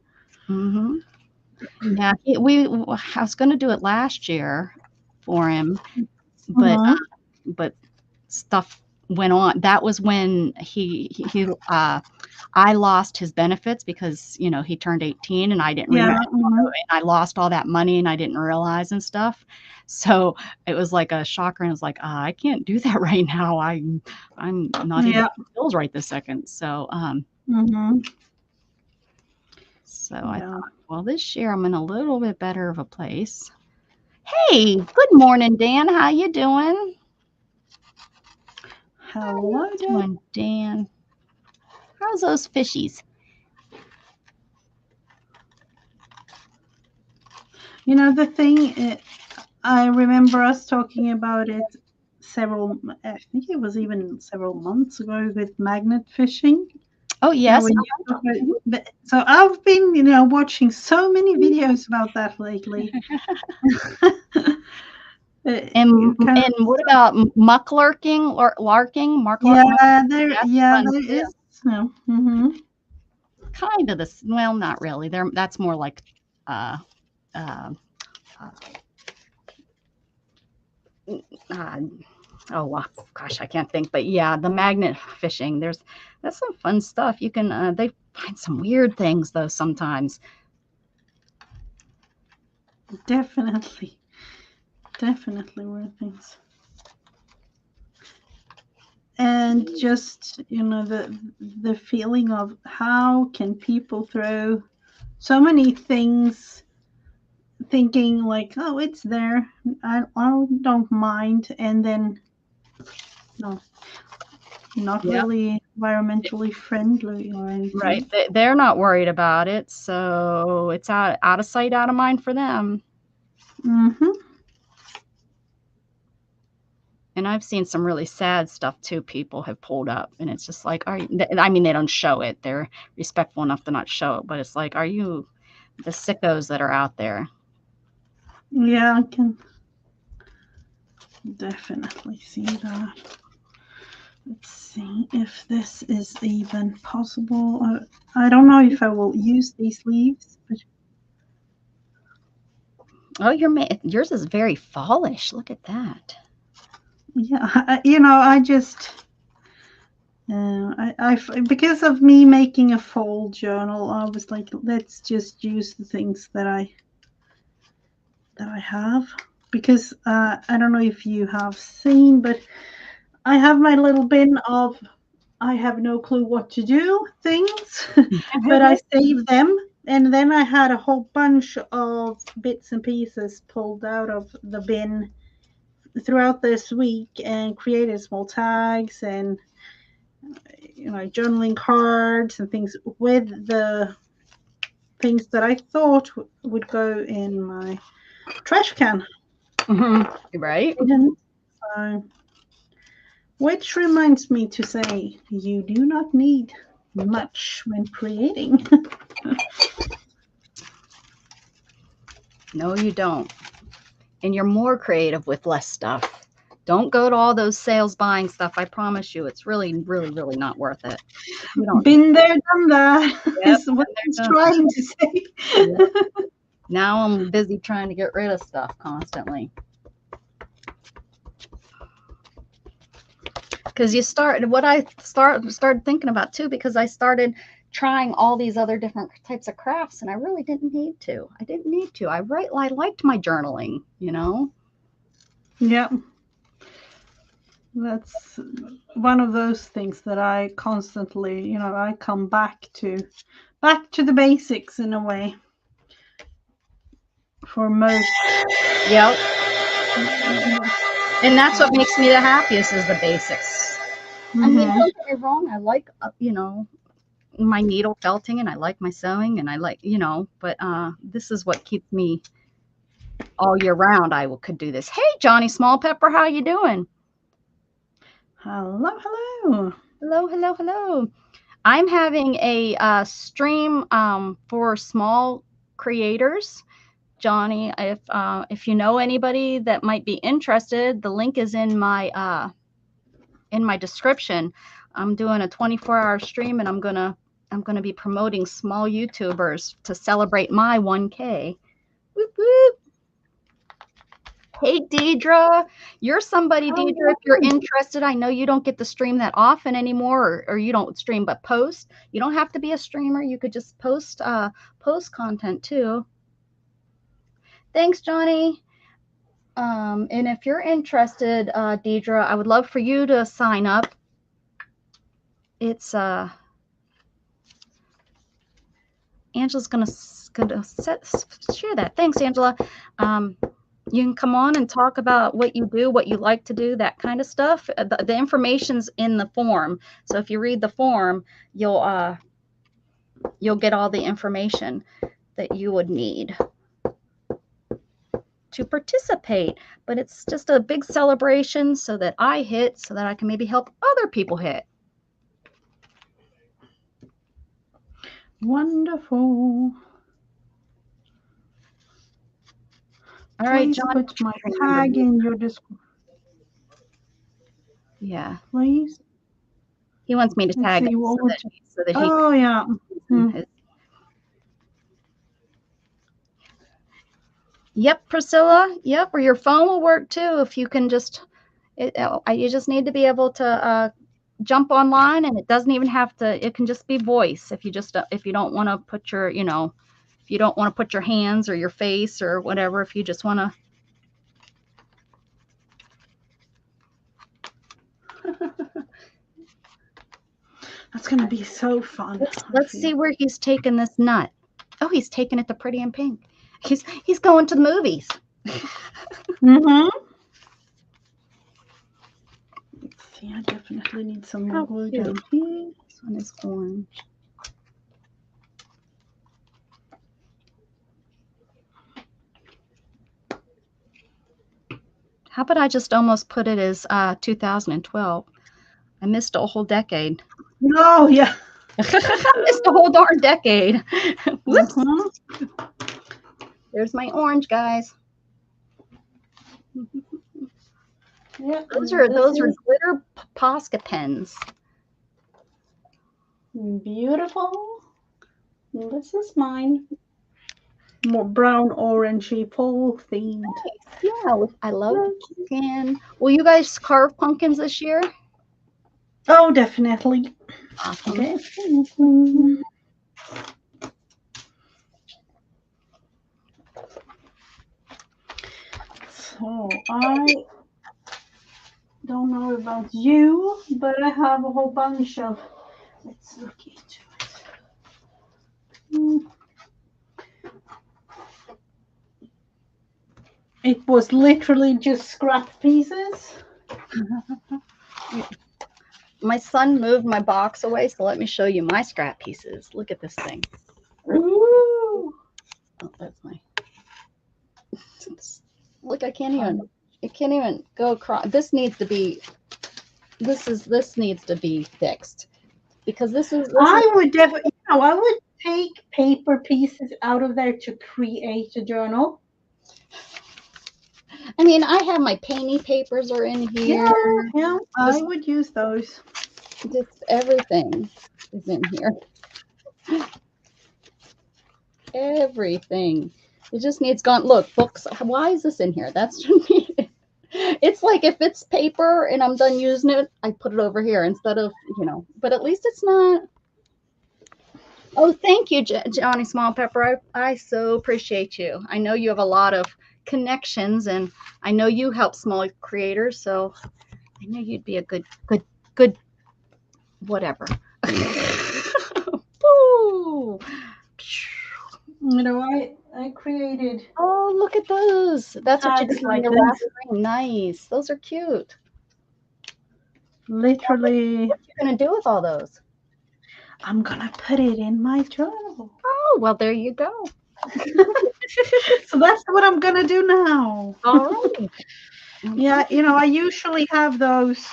S1: Yeah, I was going to do it last year for him, but stuff went on. That was when I lost his benefits because, you know, he turned 18 and I didn't
S2: Yeah.
S1: remember, and I lost all that money and I didn't realize and stuff. So it was like a shocker, and I was like, I can't do that right now. I'm not even
S2: Yeah.
S1: paying bills right this second. So
S2: Mm-hmm.
S1: so I
S2: Yeah.
S1: thought, well, this year I'm in a little bit better of a place. Hey, good morning, Dan. How you doing?
S2: Hello,
S1: How you doing, Dan? How's those fishies?
S2: You know, the thing, I remember us talking about it I think it was even several months ago with magnet fishing.
S1: Oh, yes.
S2: So I've been, you know, watching so many videos about that lately.
S1: And what about muck lurking or larking?
S2: Yeah, there
S1: Fun too.
S2: is. No. Mm-hmm.
S1: Kind of this. Well, not really. That's more like uh, uh, uh, oh gosh, I can't think. But yeah, the magnet fishing. That's some fun stuff. You can they find some weird things though sometimes.
S2: Definitely weird things. And just, you know, the feeling of how can people throw so many things thinking like, oh, it's there, I don't mind, and then no, not
S1: Yeah.
S2: really environmentally friendly or anything.
S1: Right. They're not worried about it, so it's out of sight, out of mind for them.
S2: Mm-hmm.
S1: And I've seen some really sad stuff too. People have pulled up, and it's just like, I mean, they don't show it. They're respectful enough to not show it, but it's like, are you the sickos that are out there?
S2: Yeah, I can definitely see that. Let's see if this is even possible. I don't know if I will use these leaves, but
S1: Oh, yours is very fallish. Look at that.
S2: yeah, you know, I just because of me making a fall journal, I was like, let's just use the things that I have, because I don't know if you have seen, but I have my little bin of I have no clue what to do things, but I save them. And then I had a whole bunch of bits and pieces pulled out of the bin throughout this week and created small tags and, you know, journaling cards and things with the things that I thought would go in my trash can.
S1: Right.
S2: Which reminds me to say, you do not need much when creating.
S1: No, you don't. And you're more creative with less stuff. Don't go to all those sales buying stuff. I promise you, it's really, really, really not worth it.
S2: Been there, done that.
S1: Yep,
S2: Is what I was trying to say.
S1: Yep. Now I'm busy trying to get rid of stuff constantly. Because what I started thinking about too, because I started trying all these other different types of crafts, and I really didn't need to. I liked my journaling, you know.
S2: Yeah. That's one of those things that I constantly, you know, I come back to the basics in a way for most.
S1: Yep. And that's what makes me the happiest is the basics. I mean, don't get me wrong, I like, you know, my needle felting, and I like my sewing, and I like, you know, but this is what keeps me all year round. Could do this. Hey, Johnny Small Pepper, how you doing?
S2: Hello.
S1: I'm having a stream for small creators. Johnny, if you know anybody that might be interested, the link is in my description. I'm doing a 24-hour stream, and I'm gonna be promoting small YouTubers to celebrate my 1K. Whoop, whoop. Hey, Deidre, you're somebody, Deidre, if you're interested. I know you don't get to stream that often anymore, or you don't stream but post. You don't have to be a streamer. You could just post content too. Thanks, Johnny. And if you're interested, Deidre, I would love for you to sign up. It's Angela's gonna share that. Thanks, Angela. You can come on and talk about what you do, what you like to do, that kind of stuff. The information's in the form, so if you read the form, you'll get all the information that you would need to participate. But it's just a big celebration so that I hit, so that I can maybe help other people hit.
S2: Wonderful.
S1: All right,
S2: Please
S1: John.
S2: put my tag in your description.
S1: Yeah.
S2: Please.
S1: He wants me to tag him so that he.
S2: Oh, yeah.
S1: Yep, Priscilla. Yep, or your phone will work too if you can just. You just need to be able to jump online, and it doesn't even have to. It can just be voice if you don't want to put your if you don't want to put your hands or your face or whatever. If you just want to.
S2: That's going to be so fun.
S1: Let's see where he's taking this nut. Oh, he's taking it to Pretty in Pink. He's going to the movies.
S2: Mm-hmm. Let's see, I definitely need some more glue down here.
S1: This one is orange. How about I just almost put it as 2012? I missed a whole decade.
S2: No, yeah.
S1: I missed a whole darn decade. Whoops. There's my orange, guys.
S2: Yeah,
S1: those are glitter Posca pens.
S2: Beautiful. This is mine. More brown, orangey, fall themed.
S1: Nice. Yeah, I love pumpkin. Will you guys carve pumpkins this year?
S2: Oh, definitely.
S1: Awesome.
S2: Definitely. So I don't know about you, but I have a whole bunch of. Let's look into it. It was literally just scrap pieces.
S1: My son moved my box away, so let me show you my scrap pieces. Look at this thing.
S2: Ooh.
S1: Oh, that's my. Look, it can't even go across. This needs to be fixed, because
S2: I would definitely, I would take paper pieces out of there to create a journal.
S1: I mean, I have my painty papers are in here.
S2: Yeah, I would use those.
S1: Just everything is in here. Everything. It just needs gone. Look, books. Why is this in here? That's me. It's like if it's paper and I'm done using it, I put it over here instead of, but at least it's not. Oh, thank you, Johnny Small Pepper. I so appreciate you. I know you have a lot of connections, and I know you help small creators, so I know you'd be a good whatever. Boo!
S2: I created.
S1: Oh, look at those. That's what you did like nice. Those are cute.
S2: Literally.
S1: What are you going to do with all those?
S2: I'm going to put it in my journal.
S1: Oh, well, there you go.
S2: So that's what I'm going to do now.
S1: All right.
S2: Yeah, I usually have those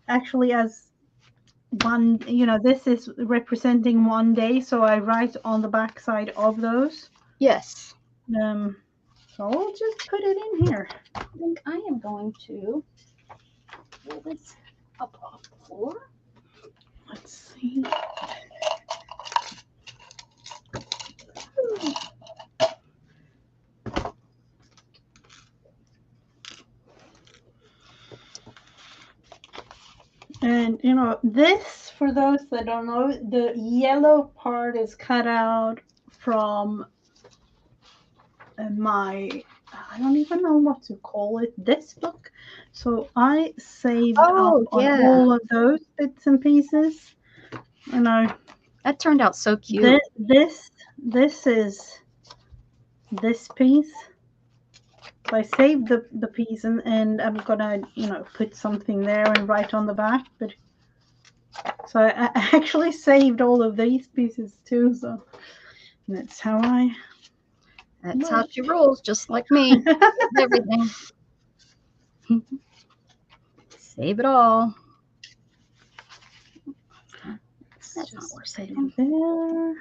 S2: actually as one, this is representing one day, so I write on the back side of those.
S1: Yes.
S2: So I'll just put it in here.
S1: I think I am going to pull this up off the floor.
S2: Let's see. And you know, this, for those that don't know, the yellow part is cut out from my, I don't even know what to call it, this book. So I saved up on all of those bits and pieces. You know,
S1: that turned out so cute.
S2: This is this piece. So I saved the piece, and I'm gonna, you know, put something there and write on the back. But so I actually saved all of these pieces too. So that's how
S1: That's how she rolls, just like me. Everything. Save it all. That's not worth saving.
S2: There.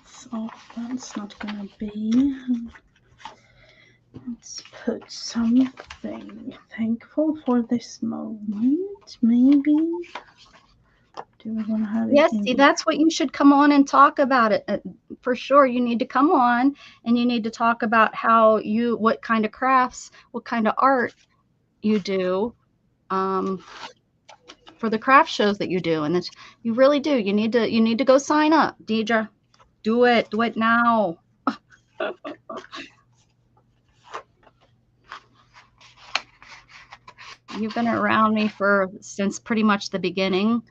S2: So that's not gonna be. Let's put something thankful for this moment, maybe. Do we want to have it?
S1: Yes, see, that's what you should come on and talk about it. For sure, you need to come on and you need to talk about how you, what kind of crafts, what kind of art you do for the craft shows that you do. And it's, you really do. You need to go sign up, Deidre. Do it now. You've been around me since pretty much the beginning.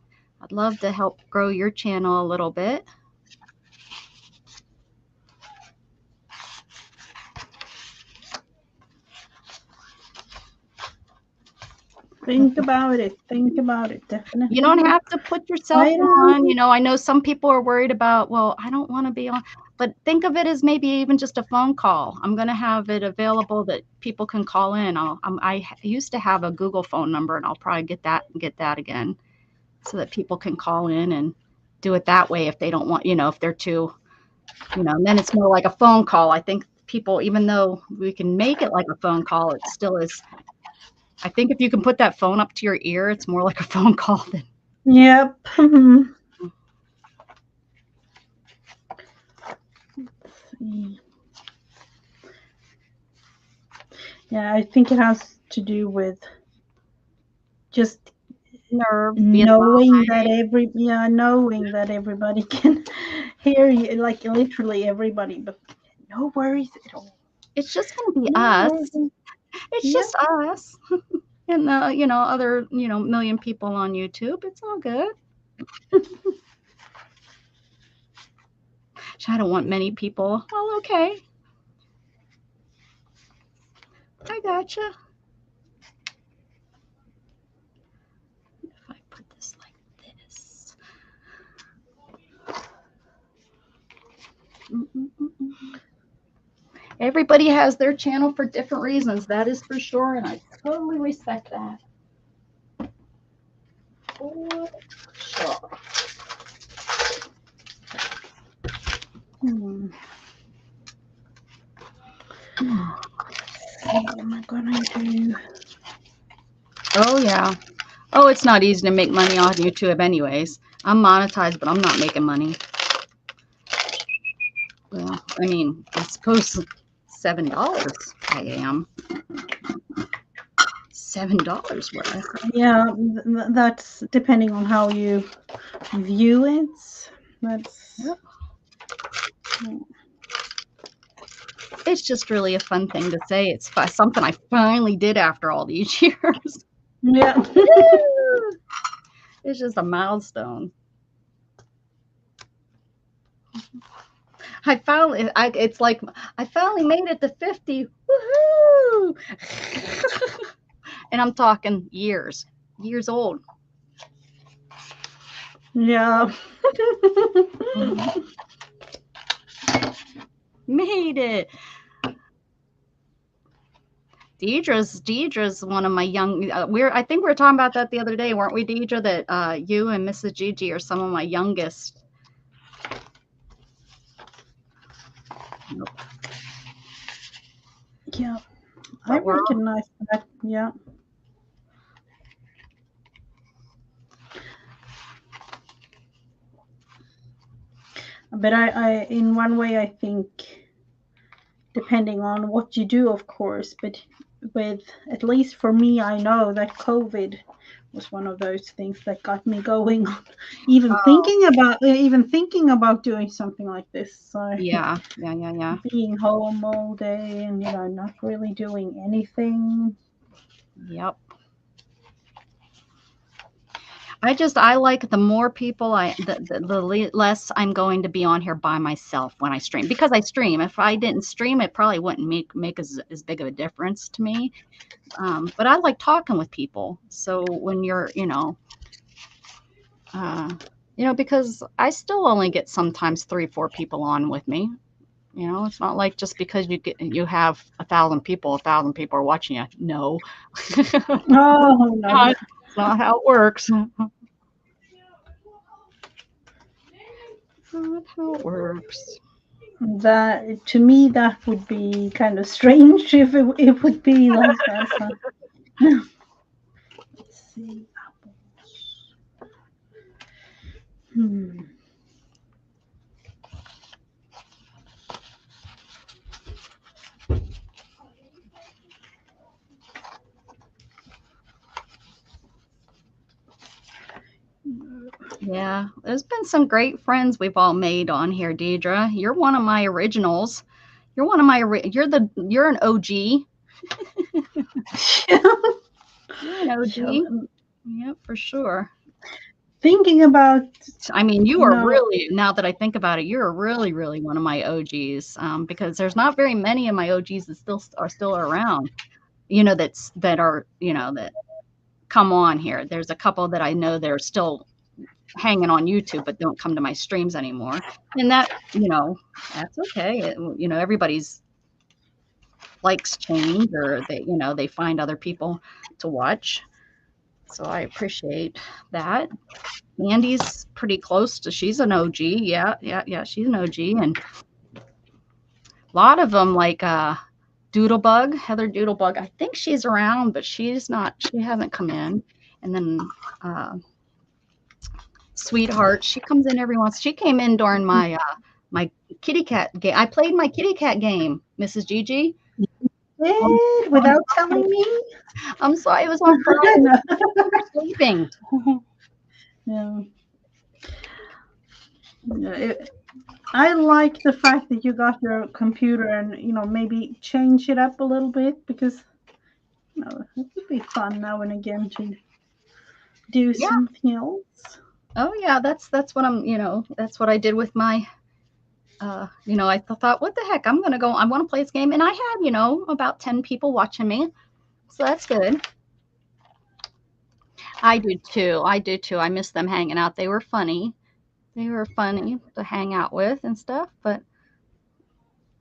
S1: I'd love to help grow your channel a little bit.
S2: Think about it, definitely.
S1: You don't have to put yourself on, you know, I know some people are worried about, well, I don't want to be on, but think of it as maybe even just a phone call. I'm going to have it available that people can call in. I used to have a Google phone number, and I'll probably get that again, so that people can call in and do it that way if they don't want, you know, if they're too, you know, and then it's more like a phone call. I think people, even though we can make it like a phone call, it still is. I think if you can put that phone up to your ear, it's more like a phone call than.
S2: Yep. Let's see. Yeah, I think it has to do with just
S1: nerve,
S2: knowing that everybody can hear you, like literally everybody, but no worries at all.
S1: It's just going to be us. It's just us. And the, you know, other, you know, million people on YouTube. It's all good. I don't want many people. Well, okay. I gotcha. If I put this like this. Everybody has their channel for different reasons. That is for sure. And I totally respect that. For sure.
S2: What am I gonna do?
S1: Oh yeah. Oh, it's not easy to make money on YouTube anyways. I'm monetized, but I'm not making money. Well, I mean, I suppose $7 I am. $7 worth.
S2: Yeah, that's depending on how you view it. That's.
S1: Yep. It's just really a fun thing to say. It's something I finally did after all these years.
S2: Yeah.
S1: It's just a milestone. It's like I finally made it to 50. Woohoo! And I'm talking years old.
S2: Yeah.
S1: Made it. Deidre's one of my young. I think we were talking about that the other day, weren't we, Deidre? That you and Mrs Gigi are some of my youngest. Nope.
S2: Yeah, I recognize that. Yeah. But I in one way, I think depending on what you do, of course. But with, at least for me, I know that COVID was one of those things that got me going on,
S1: Oh,
S2: even thinking about doing something like this. So
S1: yeah, yeah, yeah, yeah.
S2: being home all day and not really doing anything.
S1: Yep. I like the more people the less I'm going to be on here by myself when I stream, because I stream. If I didn't stream, it probably wouldn't make as big of a difference to me. But I like talking with people. So when you're, because I still only get sometimes 3, 4 people on with me. It's not like just because you have 1,000 people are watching you. No,
S2: Oh no.
S1: it's not how it works. Not how it works.
S2: That, to me, that would be kind of strange if it would be like that. So. Let's see. Hmm.
S1: Yeah, there's been some great friends we've all made on here, Deidre. You're one of my originals. You're an OG. You're an OG. Yeah, for sure.
S2: Thinking about,
S1: I mean, you
S2: you
S1: are
S2: know,
S1: really, now that I think about it, you're really, really one of my OGs. Because there's not very many of my OGs that still around. That come on here. There's a couple that I know that are still hanging on YouTube, but don't come to my streams anymore. And that's okay. Everybody's likes change, or they find other people to watch. So I appreciate that. Andy's pretty close to, she's an OG. Yeah, yeah, yeah. She's an OG. And a lot of them, like Doodlebug, Heather Doodlebug. I think she's around, but she hasn't come in. And then Sweetheart, she comes in every once. She came in during my kitty cat game. I played my kitty cat game, Mrs Gigi.
S2: without telling me.
S1: I'm sorry, it was on Friday.
S2: No.
S1: You were sleeping.
S2: Yeah. I like the fact that you got your computer and maybe change it up a little bit, because it would be fun now and again to do
S1: Yeah.
S2: something else.
S1: Oh yeah, that's what that's what I did with my I thought, what the heck, I want to play this game, and I had, about 10 people watching me. So that's good. I do too. I miss them hanging out. They were funny. They were funny to hang out with and stuff, but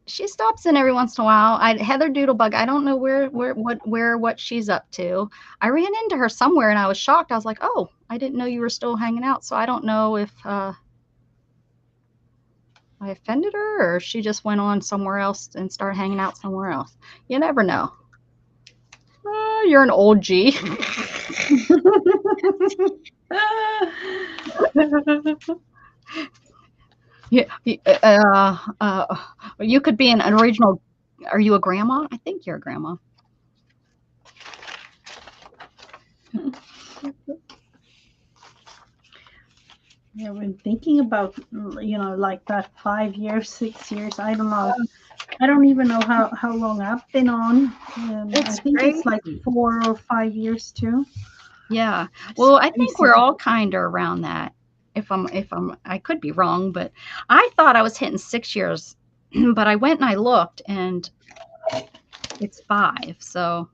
S1: she stops in every once in a while. Heather Doodlebug, I don't know what she's up to. I ran into her somewhere and I was shocked. I was like, oh, I didn't know you were still hanging out. So I don't know if I offended her, or she just went on somewhere else and started hanging out somewhere else. You never know. You're an old G. Yeah, you could be an original. Are you a grandma? I think you're a grandma.
S2: Yeah, when thinking about, like that 5 years, 6 years, I don't know. I don't even know how long I've been on. I think it's like 4 or 5 years too.
S1: Yeah. Well, I think we're all kind of around that. I could be wrong, but I thought I was hitting 6 years, but I went and I looked and it's 5. So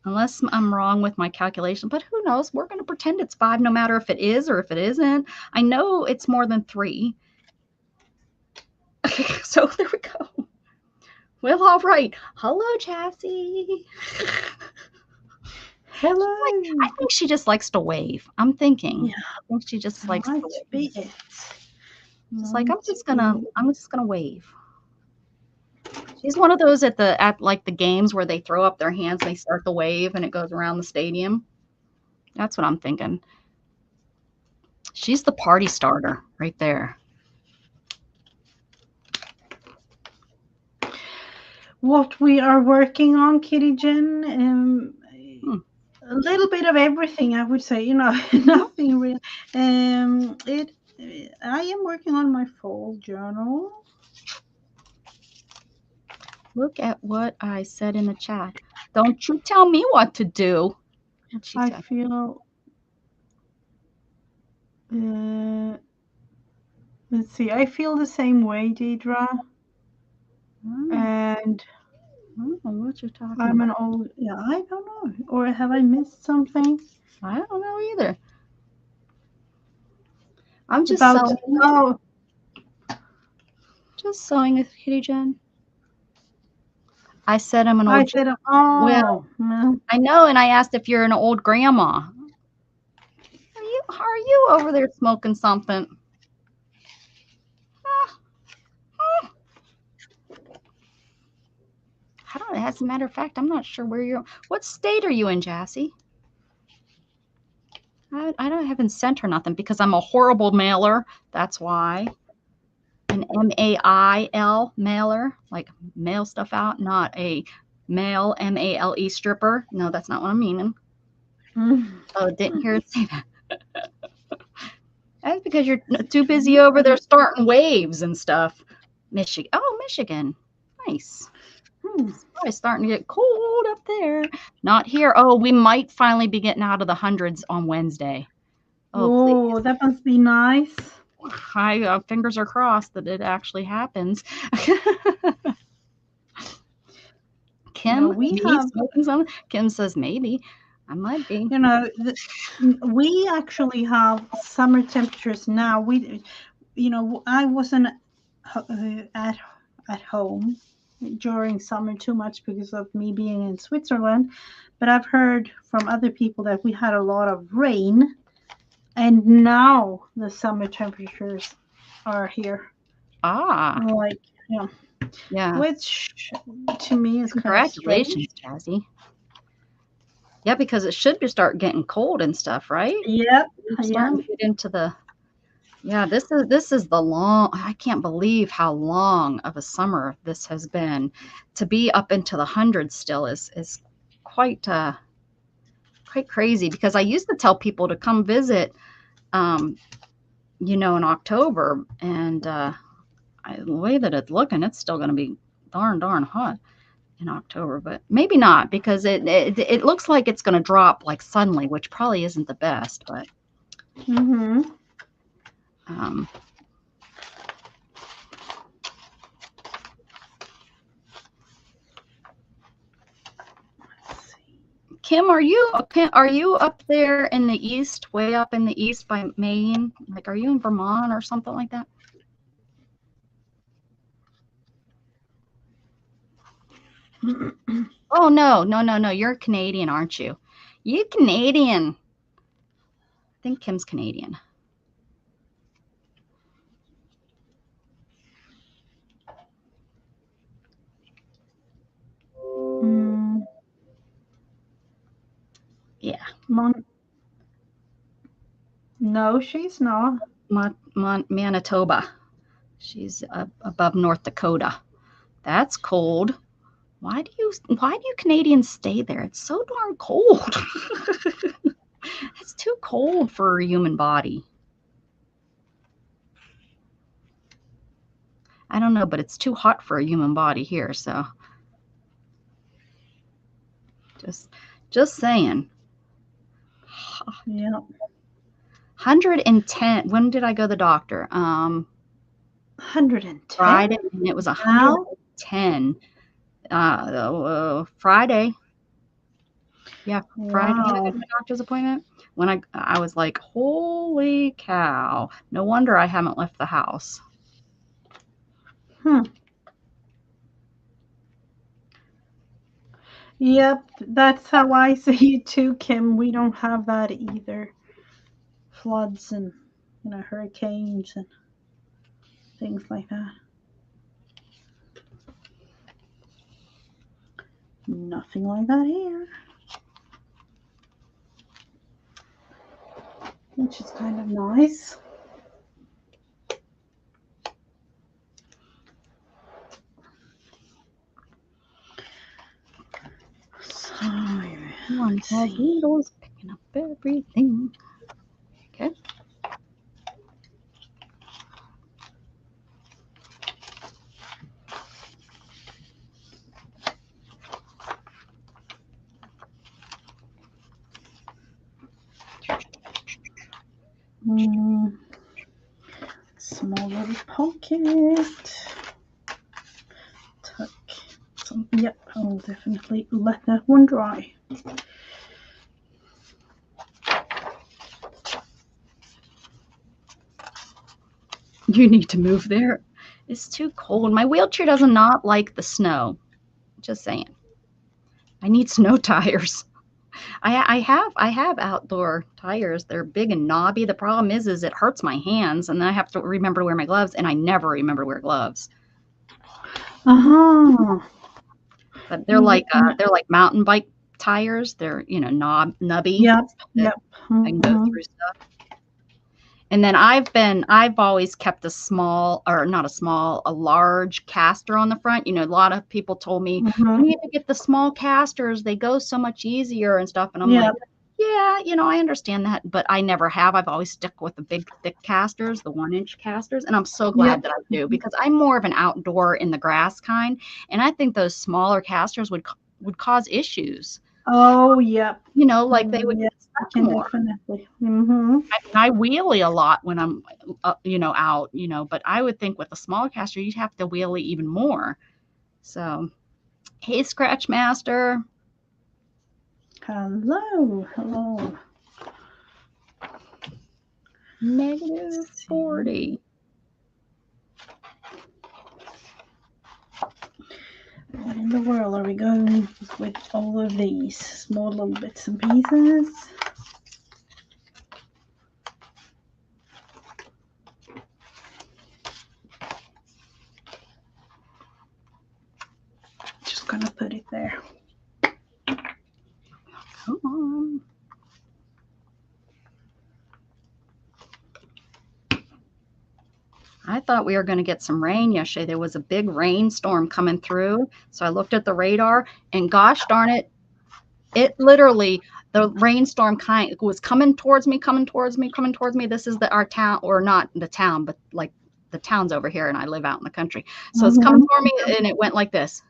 S1: unless I'm wrong with my calculation, but who knows? We're going to pretend it's 5 no matter if it is or if it isn't. I know it's more than 3. So there we go. Well, all right. Hello, Chassie.
S2: Hello.
S1: I think she just likes to wave. I'm thinking.
S2: Yeah.
S1: I think she just likes to wave. It's like, I'm just gonna wave. She's one of those at like the games where they throw up their hands and they start the wave and it goes around the stadium. That's what I'm thinking. She's the party starter right there.
S2: what we are working on, Kitty Jen.
S1: Hmm.
S2: A little bit of everything, I would say. Nothing real. It. I am working on my fall journal.
S1: Look at what I said in the chat. Don't you tell me what to do. What'd she
S2: I
S1: say?
S2: feel. Let's see. I feel the same way, Deidre. And
S1: I don't know what you're talking
S2: I'm
S1: about.
S2: an old. Yeah, I don't know. Or have I missed something?
S1: I don't know either. I'm just
S2: About.
S1: sewing.
S2: Oh,
S1: Just sewing with Kitty Jen. I said I'm an
S2: I
S1: old.
S2: said.
S1: Well,
S2: No.
S1: I know, and I asked if you're an old grandma. How are you over there smoking something? I don't. As a matter of fact, I'm not sure where you're. What state are you in, Jassy? haven't sent her nothing because I'm a horrible mailer. That's why. An MAIL mailer, like mail stuff out, not a mail MALE stripper. No, that's not what I'm meaning. Oh, didn't hear it say that. That's because you're too busy over there starting waves and stuff. Michigan. Oh, Michigan. Nice. It's probably starting to get cold up there. Not here. Oh, we might finally be getting out of the hundreds on Wednesday. Oh, please.
S2: That must be nice.
S1: Fingers are crossed that it actually happens. Kim, smoking something? Kim says maybe. I might be.
S2: We actually have summer temperatures now. I wasn't at home during summer too much because of me being in Switzerland, but I've heard from other people that we had a lot of rain, and now the summer temperatures are here. Like,
S1: yeah.
S2: Which to me is
S1: congratulations, Jazzy. Yeah, because it should start getting cold and stuff, right?
S2: Yep.
S1: Starting to get into the. Yeah, this is the long. I can't believe how long of a summer this has been. To be up into the hundreds still is quite crazy, because I used to tell people to come visit, in October, and the way that it's looking, it's still going to be darn hot in October, but maybe not, because it looks like it's going to drop like suddenly, which probably isn't the best, but. Kim, are you up there in the east, way up in the east by Maine? Like, are you in Vermont or something like that? Oh, no. You're Canadian, aren't you? You Canadian. I think Kim's Canadian. Yeah.
S2: No, she's not.
S1: Manitoba. She's above North Dakota. That's cold. Why do you Canadians stay there? It's so darn cold. It's too cold for a human body. I don't know, but it's too hot for a human body here, so just saying.
S2: Yeah.
S1: 110. When did I go to the doctor?
S2: 110.
S1: Friday, and it was 110. Friday. Yeah, Friday. Wow. My doctor's appointment. When I was like, holy cow! No wonder I haven't left the house.
S2: Yep, that's how I see it too, Kim. We don't have that either. Floods and hurricanes and things like that. Nothing like that here. Which is kind of nice.
S1: One has needles picking up everything. Okay.
S2: Small little pocket. Tuck. Yep, I'll definitely let that one dry.
S1: You need to move there. It's too cold. My wheelchair does not like the snow. Just saying. I need snow tires. I have outdoor tires. They're big and knobby. The problem is it hurts my hands, and then I have to remember to wear my gloves, and I never remember to wear gloves. But they're like mountain bike tires. They're nubby.
S2: Yep.
S1: I can go through stuff. And then I've always kept a large caster on the front. A lot of people told me, you need to get the small casters. They go so much easier and stuff. And I'm like, yeah, I understand that, but I never have. I've always stuck with the big, thick casters, the 1-inch casters. And I'm so glad that I do, because I'm more of an outdoor in the grass kind. And I think those smaller casters would cause issues.
S2: Oh, yep.
S1: Like they would get stuck more.
S2: Definitely.
S1: I wheelie a lot when I'm, out, but I would think with a small caster, you'd have to wheelie even more. So, hey, Scratch Master.
S2: Hello.
S1: -40.
S2: What in the world are we going with all of these small little bits and pieces? Just gonna put it there.
S1: Come on. I thought we were going to get some rain yesterday. There was a big rainstorm coming through. So I looked at the radar, and gosh darn it, it literally, the rainstorm was coming towards me. This is our town, or not the town, but like the town's over here, and I live out in the country. So it's coming toward me, and it went like this.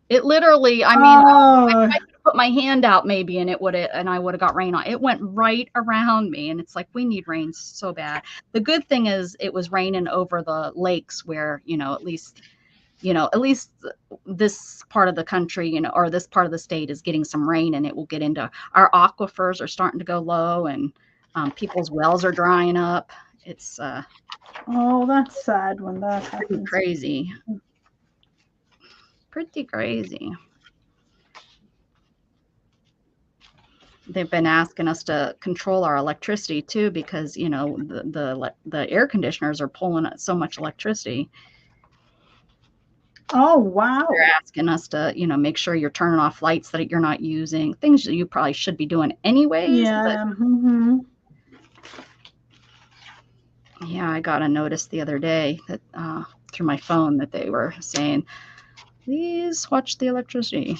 S1: It literally, I could put my hand out maybe, and I would have got rain on. It went right around me, and it's like, we need rain so bad. The good thing is it was raining over the lakes where, at least this part of the country, or this part of the state is getting some rain, and it will get into our aquifers are starting to go low, and people's wells are drying up. It's
S2: oh, that's sad when that happens.
S1: Pretty crazy. They've been asking us to control our electricity too, because the air conditioners are pulling so much electricity.
S2: Oh, wow.
S1: They're asking us to make sure you're turning off lights that you're not using, things that you probably should be doing anyways.
S2: Yeah.
S1: Yeah, I got a notice the other day that through my phone that they were saying, please watch the electricity.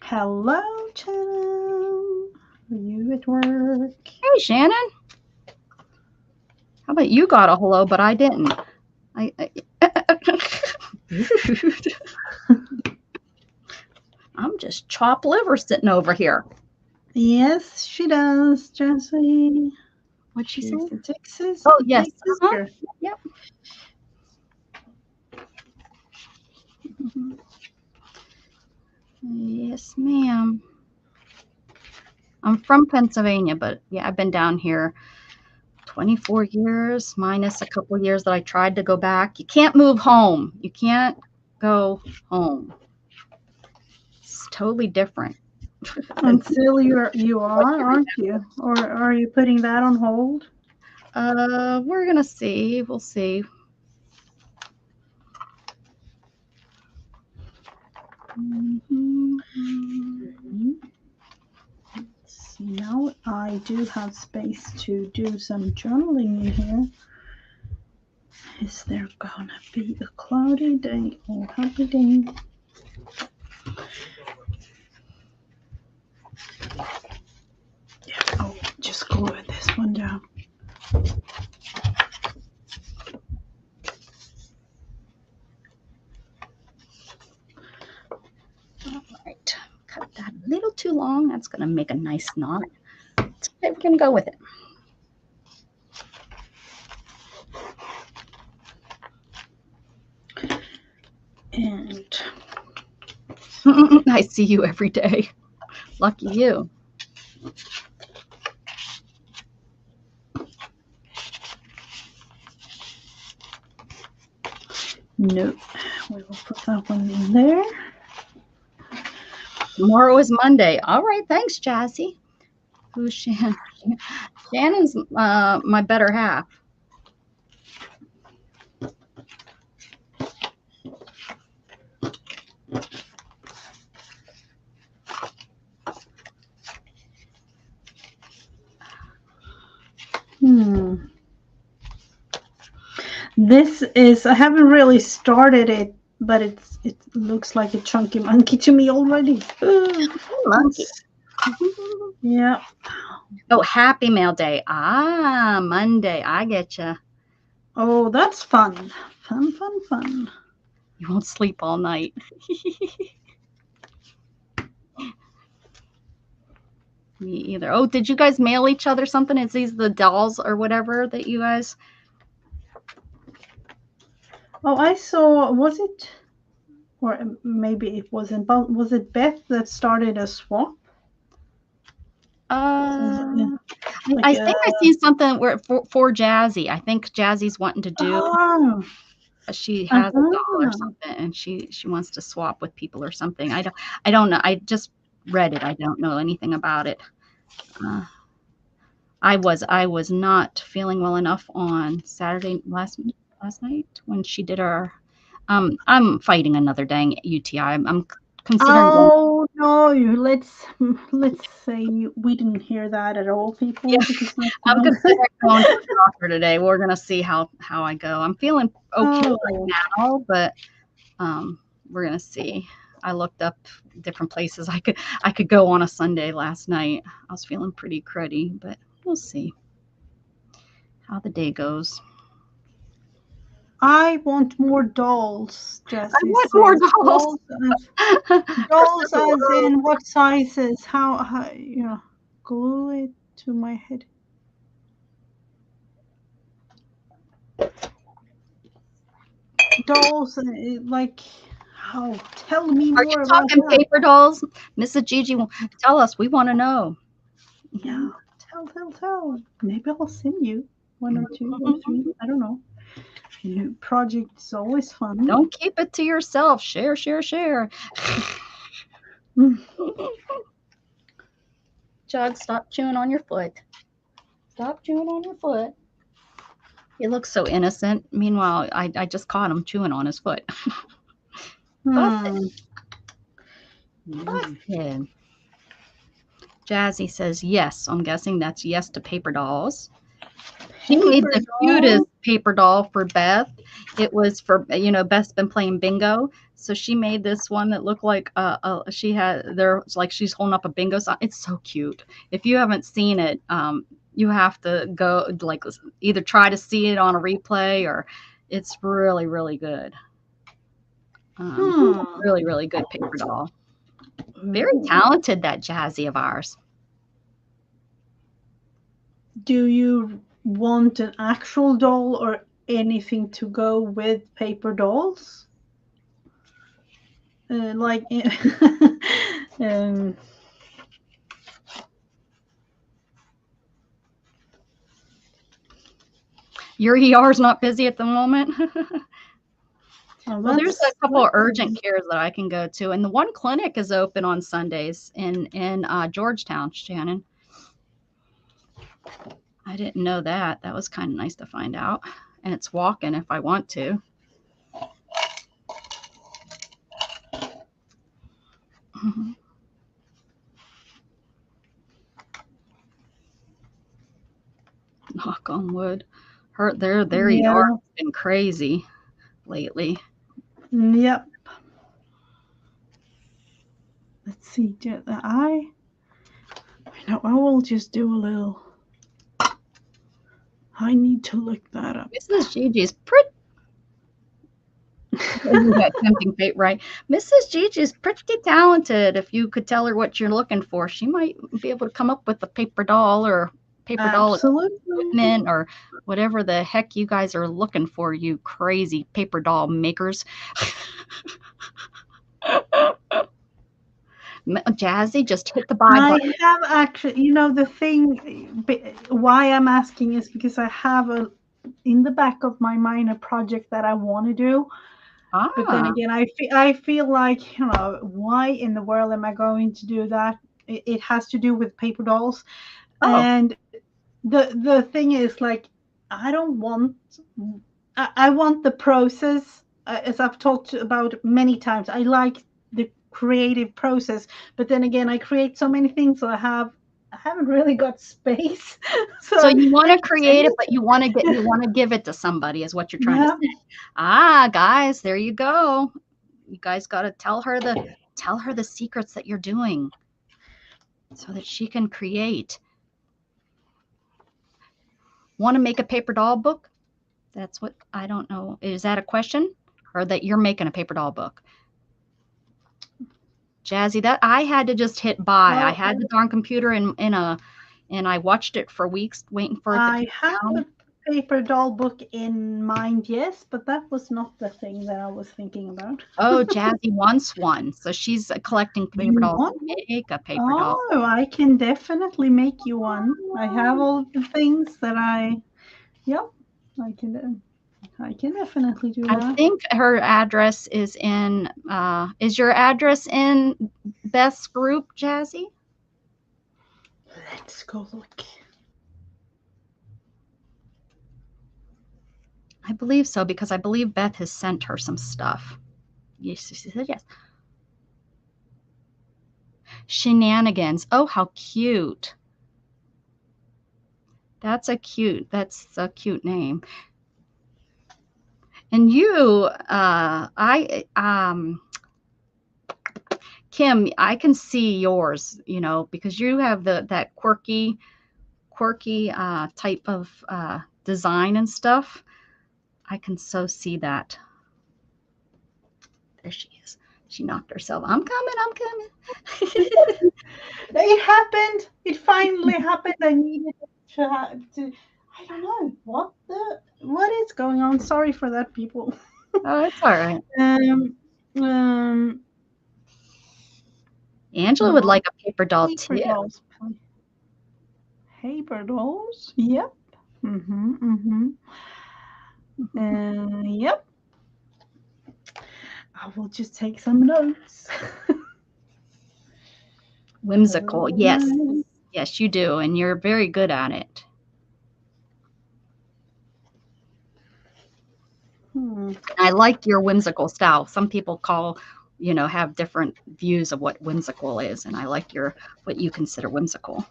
S2: Hello, Shannon. Are you at work?
S1: Hey, Shannon. How about you got a hello, but I didn't? I'm just chopped liver sitting over here.
S2: Yes, she does, Jessie.
S1: What'd she say?
S2: In Texas.
S1: Oh, yes. Yep. Yes, ma'am. I'm from Pennsylvania, but yeah, I've been down here 24 years, minus a couple years that I tried to go back. You can't move home. You can't go home. It's totally different.
S2: Until you are, aren't you? Or are you putting that on hold?
S1: We're gonna see. We'll see.
S2: So now I do have space to do some journaling in here. Is there gonna be a cloudy day or happy day? Yeah, I'll just glue this one down.
S1: All right, cut that a little too long. That's gonna make a nice knot. It's okay, we're gonna go with it.
S2: And
S1: I see you every day. Lucky you.
S2: nope, we will put that one in there.
S1: Tomorrow is Monday. All right, thanks, Jazzy. Who's Shannon? Shannon's my better half.
S2: This is, I haven't really started it, but it looks like a chunky monkey to me already.
S1: Monkey.
S2: Yeah.
S1: Oh, happy mail day. Ah, Monday. I get you.
S2: Oh, that's fun. Fun.
S1: You won't sleep all night. Me either. Oh, did you guys mail each other something? Is these the dolls or whatever that you guys?
S2: Oh, I saw, was it, or maybe it wasn't, but was it Beth that started a swap?
S1: I think I see something where for Jazzy. I think Jazzy's wanting to do.
S2: Oh.
S1: She has a doll or something, and she wants to swap with people or something. I don't know. I just read it. I don't know anything about it. I was not feeling well enough on Saturday last night when she did her. I'm fighting another dang UTI. I'm considering.
S2: Oh no! Let's say we didn't hear that at all, people.
S1: Yeah. I'm considering going to the doctor today. We're gonna see how I go. I'm feeling okay right now, but we're gonna see. I looked up different places I could go on a Sunday last night. I was feeling pretty cruddy, but we'll see how the day goes.
S2: I want more dolls, Jessie.
S1: I want more dolls.
S2: Dolls as in what sizes? How you know? Glue it to my head. Dolls like how? Tell me more.
S1: Are you talking paper dolls, Mrs Gigi? Tell us. We want to know.
S2: Yeah, tell. Maybe I'll send you one or two or three. I don't know. New project is always fun.
S1: Don't keep it to yourself. Share. Jug, stop chewing on your foot. Stop chewing on your foot. He looks so innocent. Meanwhile, I just caught him chewing on his foot. Busted. Jazzy says yes. I'm guessing that's yes to paper dolls. She made the cutest paper doll for Beth. It was for, Beth's been playing bingo. So she made this one that looked like she's holding up a bingo sign. It's so cute. If you haven't seen it, you have to go either try to see it on a replay or it's really, really good. Really, really good paper doll. Very talented, that Jazzy of ours.
S2: Do you want an actual doll or anything to go with paper dolls?
S1: Your ER's not busy at the moment? Well, there's a couple of urgent cares that I can go to, and the one clinic is open on Sundays in Georgetown, Shannon. I didn't know that. That was kind of nice to find out. And it's walking if I want to. Knock on wood. Their yard's been crazy lately.
S2: Yep. Let's see. I will just do a little. I need to look that up.
S1: Mrs. Gigi's pretty. That tempting fate, right? Mrs. Gigi's pretty talented. If you could tell her what you're looking for, she might be able to come up with a paper doll or paper doll equipment or whatever the heck you guys are looking for, you crazy paper doll makers. Jazzy just hit the buy button.
S2: I have actually, the thing why I'm asking is because I have in the back of my mind a project that I want to do. But then again, I feel like, why in the world am I going to do that? It has to do with paper dolls. And the thing is, like, I want the process, as I've talked about many times. I like the creative process, but then again, I create so many things, so I haven't really got space.
S1: So you want to create it, but you want to give it to somebody, is what you're trying to say. Guys, there you go. You guys got to tell her the secrets that you're doing so that she can create. Want to make a paper doll book? That's what, I don't know. Is that a question, or that you're making a paper doll book? Jazzy, that I had to just hit buy. I had the darn computer and I watched it for weeks waiting for it.
S2: I have a paper doll book in mind, yes, but that was not the thing that I was thinking about.
S1: Oh, Jazzy wants one, so she's collecting paper dolls to make a paper doll.
S2: Oh, I can definitely make you one. I have all the things that I can definitely do that.
S1: I think her address is in, is your address in Beth's group, Jazzy?
S2: Let's go look.
S1: I believe so, because I believe Beth has sent her some stuff. Yes, she said yes. Shenanigans. Oh, how cute. That's a cute name. And you, Kim, I can see yours, because you have that quirky type of design and stuff. I can so see that. There she is. She knocked herself. I'm coming.
S2: It happened. It finally happened. I needed to I don't know what is going on. Sorry for that, people.
S1: Oh, it's all right. Angela would like a paper doll too.
S2: Paper dolls. Yep. Yep. I will just take some notes.
S1: Whimsical. Yes. Yes, you do. And you're very good at it. I like your whimsical style. Some people have different views of what whimsical is. And I like what you consider whimsical.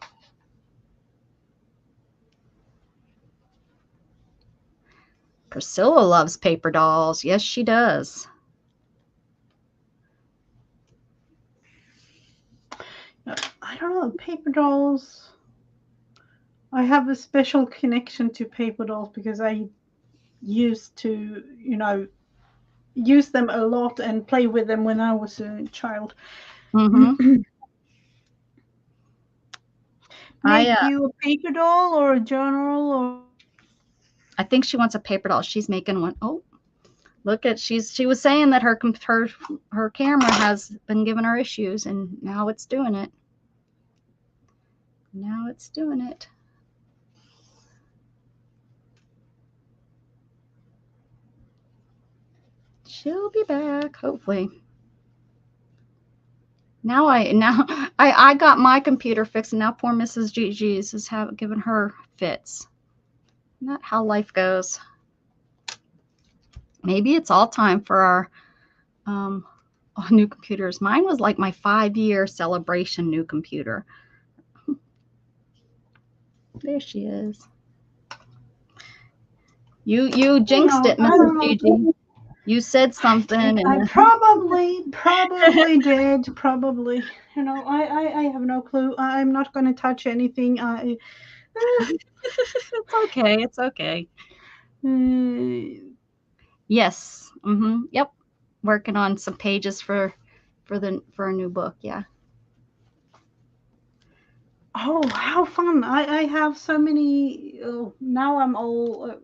S1: Priscilla loves paper dolls. Yes, she does.
S2: I don't know, paper dolls. I have a special connection to paper dolls because I used to, use them a lot and play with them when I was a child. Make you a paper doll or a journal, or
S1: I think she wants a paper doll. She's making one. Oh, look at she was saying that her camera has been giving her issues, and now it's doing it. Now it's doing it. She'll be back, hopefully. Now I got my computer fixed, and now poor Mrs. Gigi's is giving her fits. Isn't that how life goes? Maybe it's all time for our new computers. Mine was like my 5-year celebration new computer. There she is. You jinxed it, Mrs. Gigi. You said something, and
S2: I probably did. Probably, you know, I have no clue. I'm not going to touch anything.
S1: it's okay. It's okay. Yes. Yep. Working on some pages for a new book. Yeah.
S2: Oh, how fun! I have so many. Now I'm all.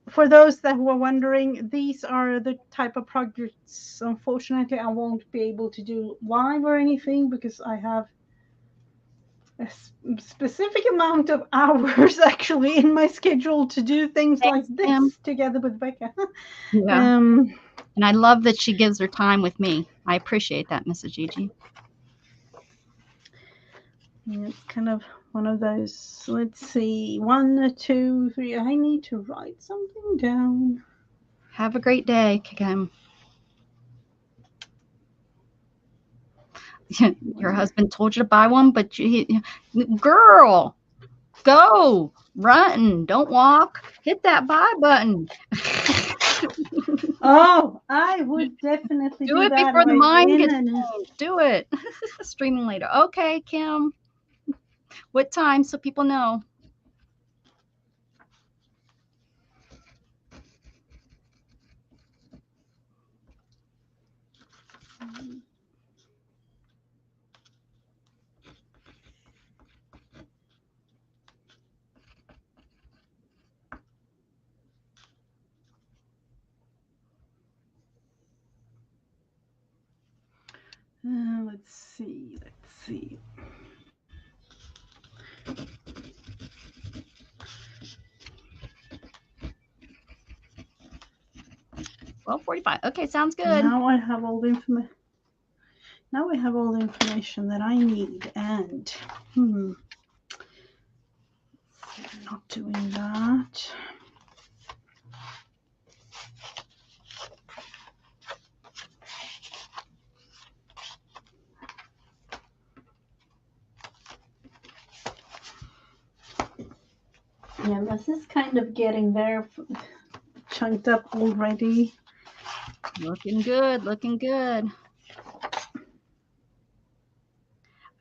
S2: For those that were wondering, these are the type of projects. Unfortunately, I won't be able to do live or anything because I have a specific amount of hours actually in my schedule to do things like this together with Becca.
S1: Yeah. And I love that she gives her time with me. I appreciate that, Mrs. Gigi.
S2: It's kind of one of those. Let's see, 1, 2, 3. I need to write something down.
S1: Have a great day, Kim. Your husband told you to buy one, but girl, go run, don't walk. Hit that buy button.
S2: Oh, I would definitely do
S1: it
S2: that
S1: before the mind gets changed. Do it. Streaming later. Okay, Kim. What time so people know?
S2: Let's see.
S1: 12:45. Okay, sounds good.
S2: Now I have all the information. Now I have all the information that I need, and not doing that. Yeah, this is kind of getting there, chunked up already.
S1: Looking good, looking good.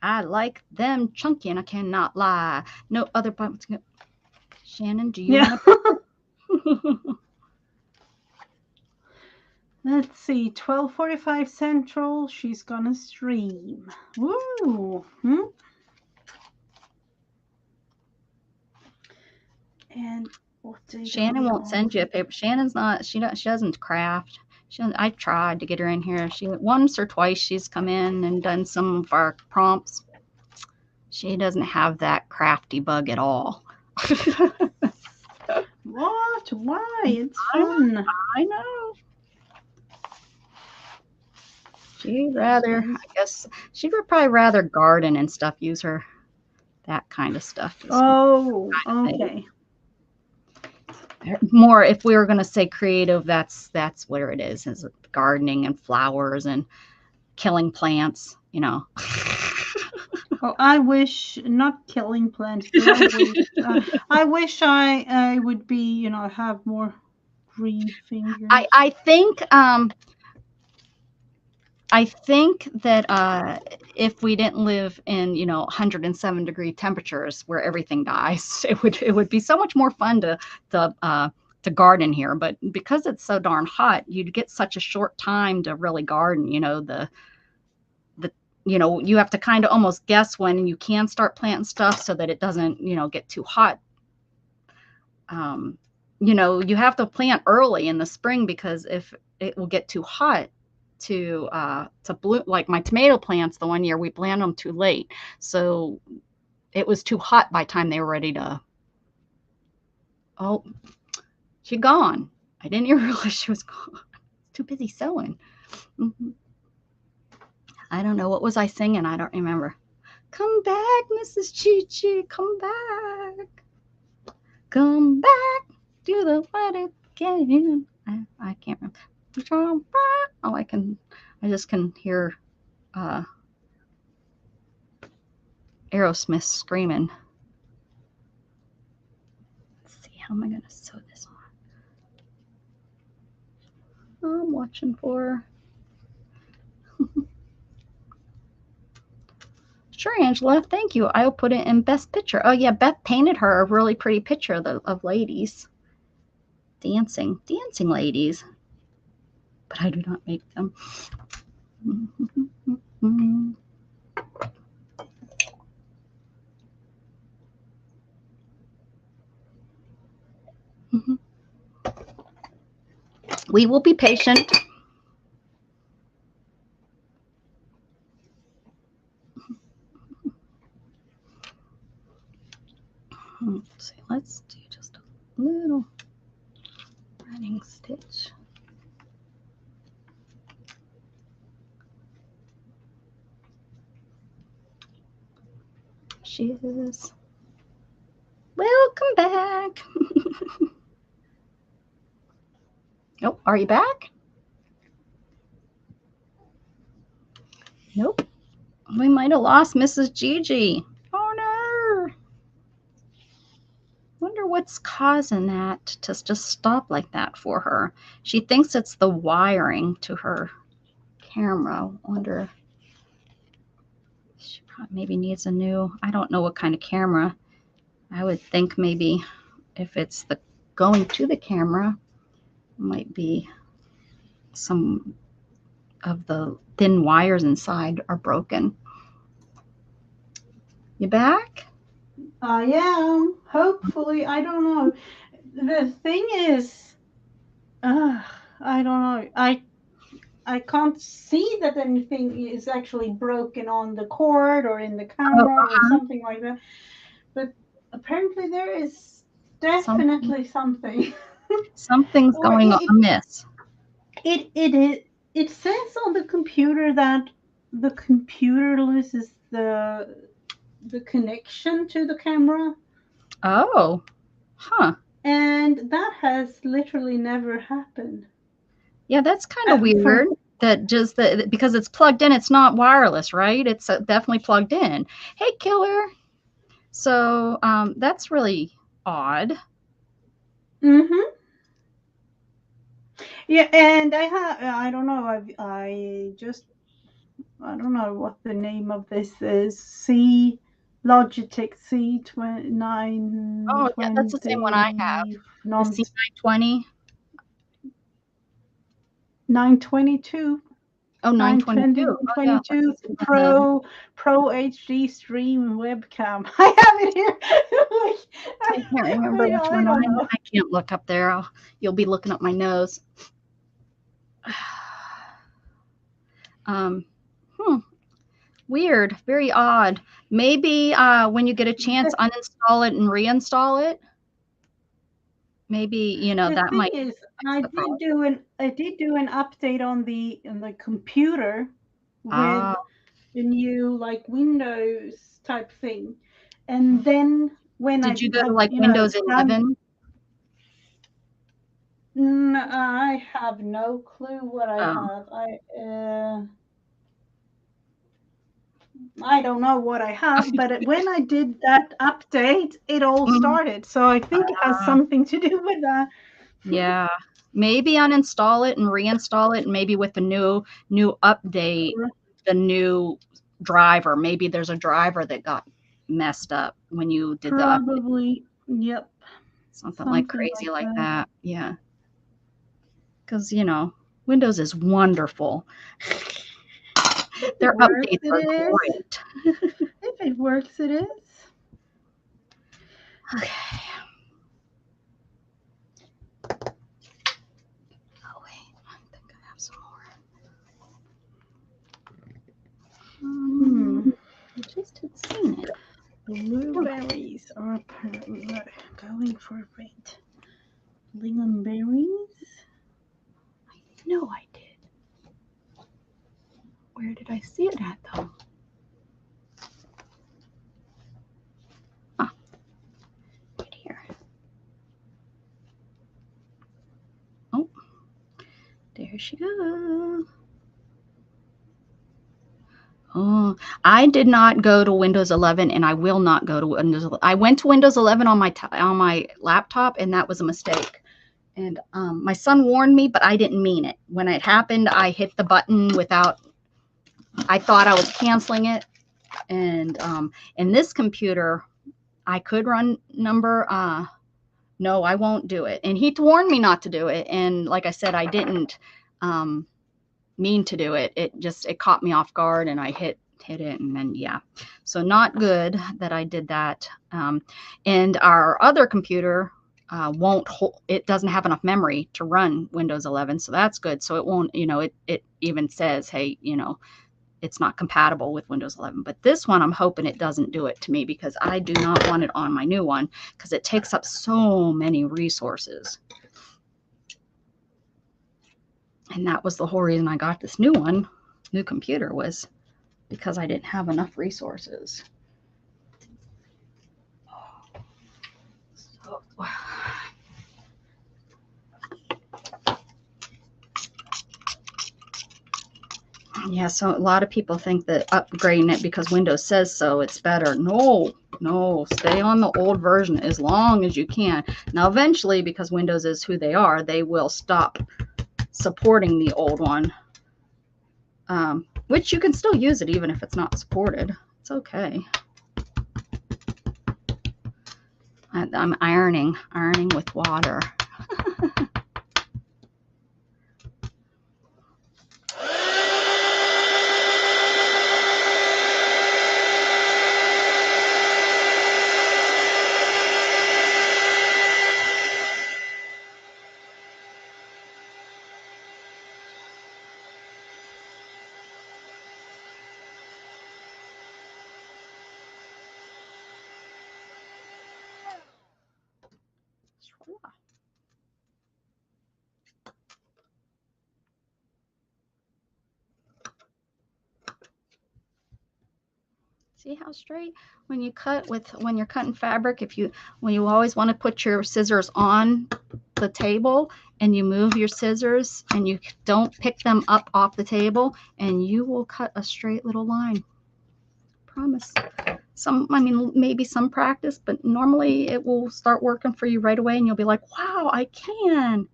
S1: I like them chunky, and I cannot lie. No other buttons. Shannon, do you want to?
S2: Let's see, 12:45 Central. She's gonna stream. Woo! And what day?
S1: Shannon won't send you a paper. Shannon's not. She doesn't craft. I tried to get her in here. She once or twice she's come in and done some of our prompts. She doesn't have that crafty bug at all.
S2: What? Why? It's fun.
S1: I know. She'd rather, I guess, she'd probably rather garden and stuff. Use that kind of stuff.
S2: Oh, okay.
S1: More, if we were going to say creative, that's where it is gardening and flowers and killing plants, you know.
S2: Oh, I wish, not killing plants, but I wish I would be, you know, have more green fingers.
S1: I think that if we didn't live in 107-degree temperatures where everything dies, it would be so much more fun to garden here. But because it's so darn hot, you'd get such a short time to really garden. You have to kind of almost guess when you can start planting stuff so that it doesn't get too hot. You have to plant early in the spring, because if it will get too hot to bloom, like my tomato plants, the one year we planted them too late, so it was too hot by the time they were ready to. Oh, she's gone. I didn't even realize she was gone. Too busy sewing. I don't know, what was I singing? I don't remember. Come back, Mrs. Gigi, come back. Come back to the wedding again. I can't remember. Oh, I just can hear Aerosmith screaming. Let's see, how am I going to sew this on? I'm watching for her. Sure, Angela. Thank you. I'll put it in best picture. Oh yeah, Beth painted her a really pretty picture of ladies dancing ladies, but I do not make them. We will be patient. Let's see. Let's do just a little running stitch. She is. Welcome back. Oh, are you back? Nope. We might have lost Mrs. Gigi. Oh no. Wonder what's causing that to just stop like that for her. She thinks it's the wiring to her camera. Wonder. She probably maybe needs a new, I don't know what kind of camera. I would think maybe if it's the going to the camera, might be some of the thin wires inside are broken. You back?
S2: I am. Hopefully, I don't know. The thing is, I don't know. I can't see that anything is actually broken on the cord or in the camera or something like that. But apparently there is definitely something.
S1: Something's going amiss.
S2: It says on the computer that the computer loses the connection to the camera.
S1: Oh, huh.
S2: And that has literally never happened.
S1: Yeah, that's kind of weird. That just because it's plugged in, it's not wireless, right? It's definitely plugged in. Hey, Killer. So that's really odd.
S2: Mm-hmm. Yeah, and I don't know. I don't know what the name of this is. Logitech C920.
S1: Oh, yeah, that's the same one I have. The C920.
S2: 922.
S1: Oh, 922.
S2: 922 Pro HD stream webcam. I have it here.
S1: I can't remember which one I can't look up there. You'll be looking up my nose. Weird, very odd. Maybe when you get a chance, uninstall it and reinstall it. Maybe, you know, that might.
S2: I did do an update on the computer with the new like Windows type thing, and then when
S1: did you go to like Windows 11?
S2: I have no clue what I have. I don't know what I have, but when I did that update, it all started. So I think it has something to do with that.
S1: Yeah, maybe uninstall it and reinstall it, and maybe with the new update, the new driver. Maybe there's a driver that got messed up when you did that.
S2: Probably, yep.
S1: Something like crazy like that. Yeah. Because, you know, Windows is wonderful. Their updates are great.
S2: If it works, it is.
S1: Okay. Oh, wait. I think I have some more. I just had seen it.
S2: Blueberries are going for red. Lingonberries?
S1: I know I did. Where did I see it at, though? Right here. Oh, there she goes. Oh, I did not go to Windows 11, and I will not go to Windows 11. I went to Windows 11 on my laptop, and that was a mistake. And my son warned me, but I didn't mean it. When it happened, I hit the button without, I thought I was canceling it. And in this computer, I could run number. No, I won't do it. And he warned me not to do it. And like I said, I didn't mean to do it. It caught me off guard, and I hit it, and then yeah. So not good that I did that. And our other computer won't hold, it doesn't have enough memory to run Windows 11, so that's good. So it won't, you know, it even says, hey, you know, it's not compatible with Windows 11. But this one, I'm hoping it doesn't do it to me, because I do not want it on my new one, because it takes up so many resources. And that was the whole reason I got this new computer, was because I didn't have enough resources. So, yeah, so a lot of people think that upgrading it because Windows says so, it's better. No, no, stay on the old version as long as you can. Now, eventually, because Windows is who they are, they will stop supporting the old one, which you can still use it even if it's not supported. It's okay. I'm ironing with water. See how straight? When you cut when you're cutting fabric, when you always want to put your scissors on the table, and you move your scissors and you don't pick them up off the table, and you will cut a straight little line. Promise. I mean, maybe some practice, but normally it will start working for you right away, and you'll be like, wow, I can.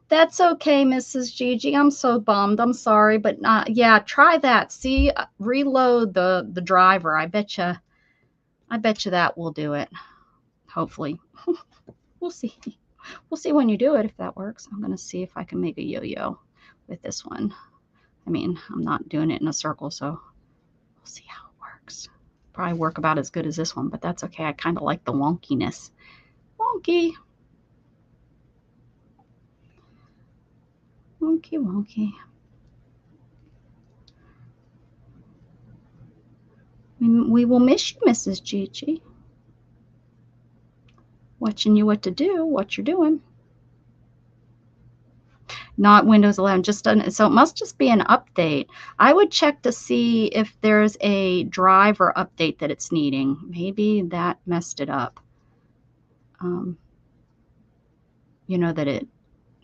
S1: That's okay, Mrs. Gigi. I'm so bummed. I'm sorry, but yeah, try that. See, reload the driver. I bet you that will do it. Hopefully. We'll see. We'll see when you do it if that works. I'm going to see if I can make a yo-yo with this one. I mean, I'm not doing it in a circle, so we'll see how it works. Probably work about as good as this one, but that's okay. I kind of like the wonkiness. Wonky. Wonky, wonky. We will miss you, Mrs. Gigi. Watching you what to do, what you're doing. Not Windows 11, so it must just be an update. I would check to see if there's a driver update that it's needing. Maybe that messed it up. You know, that it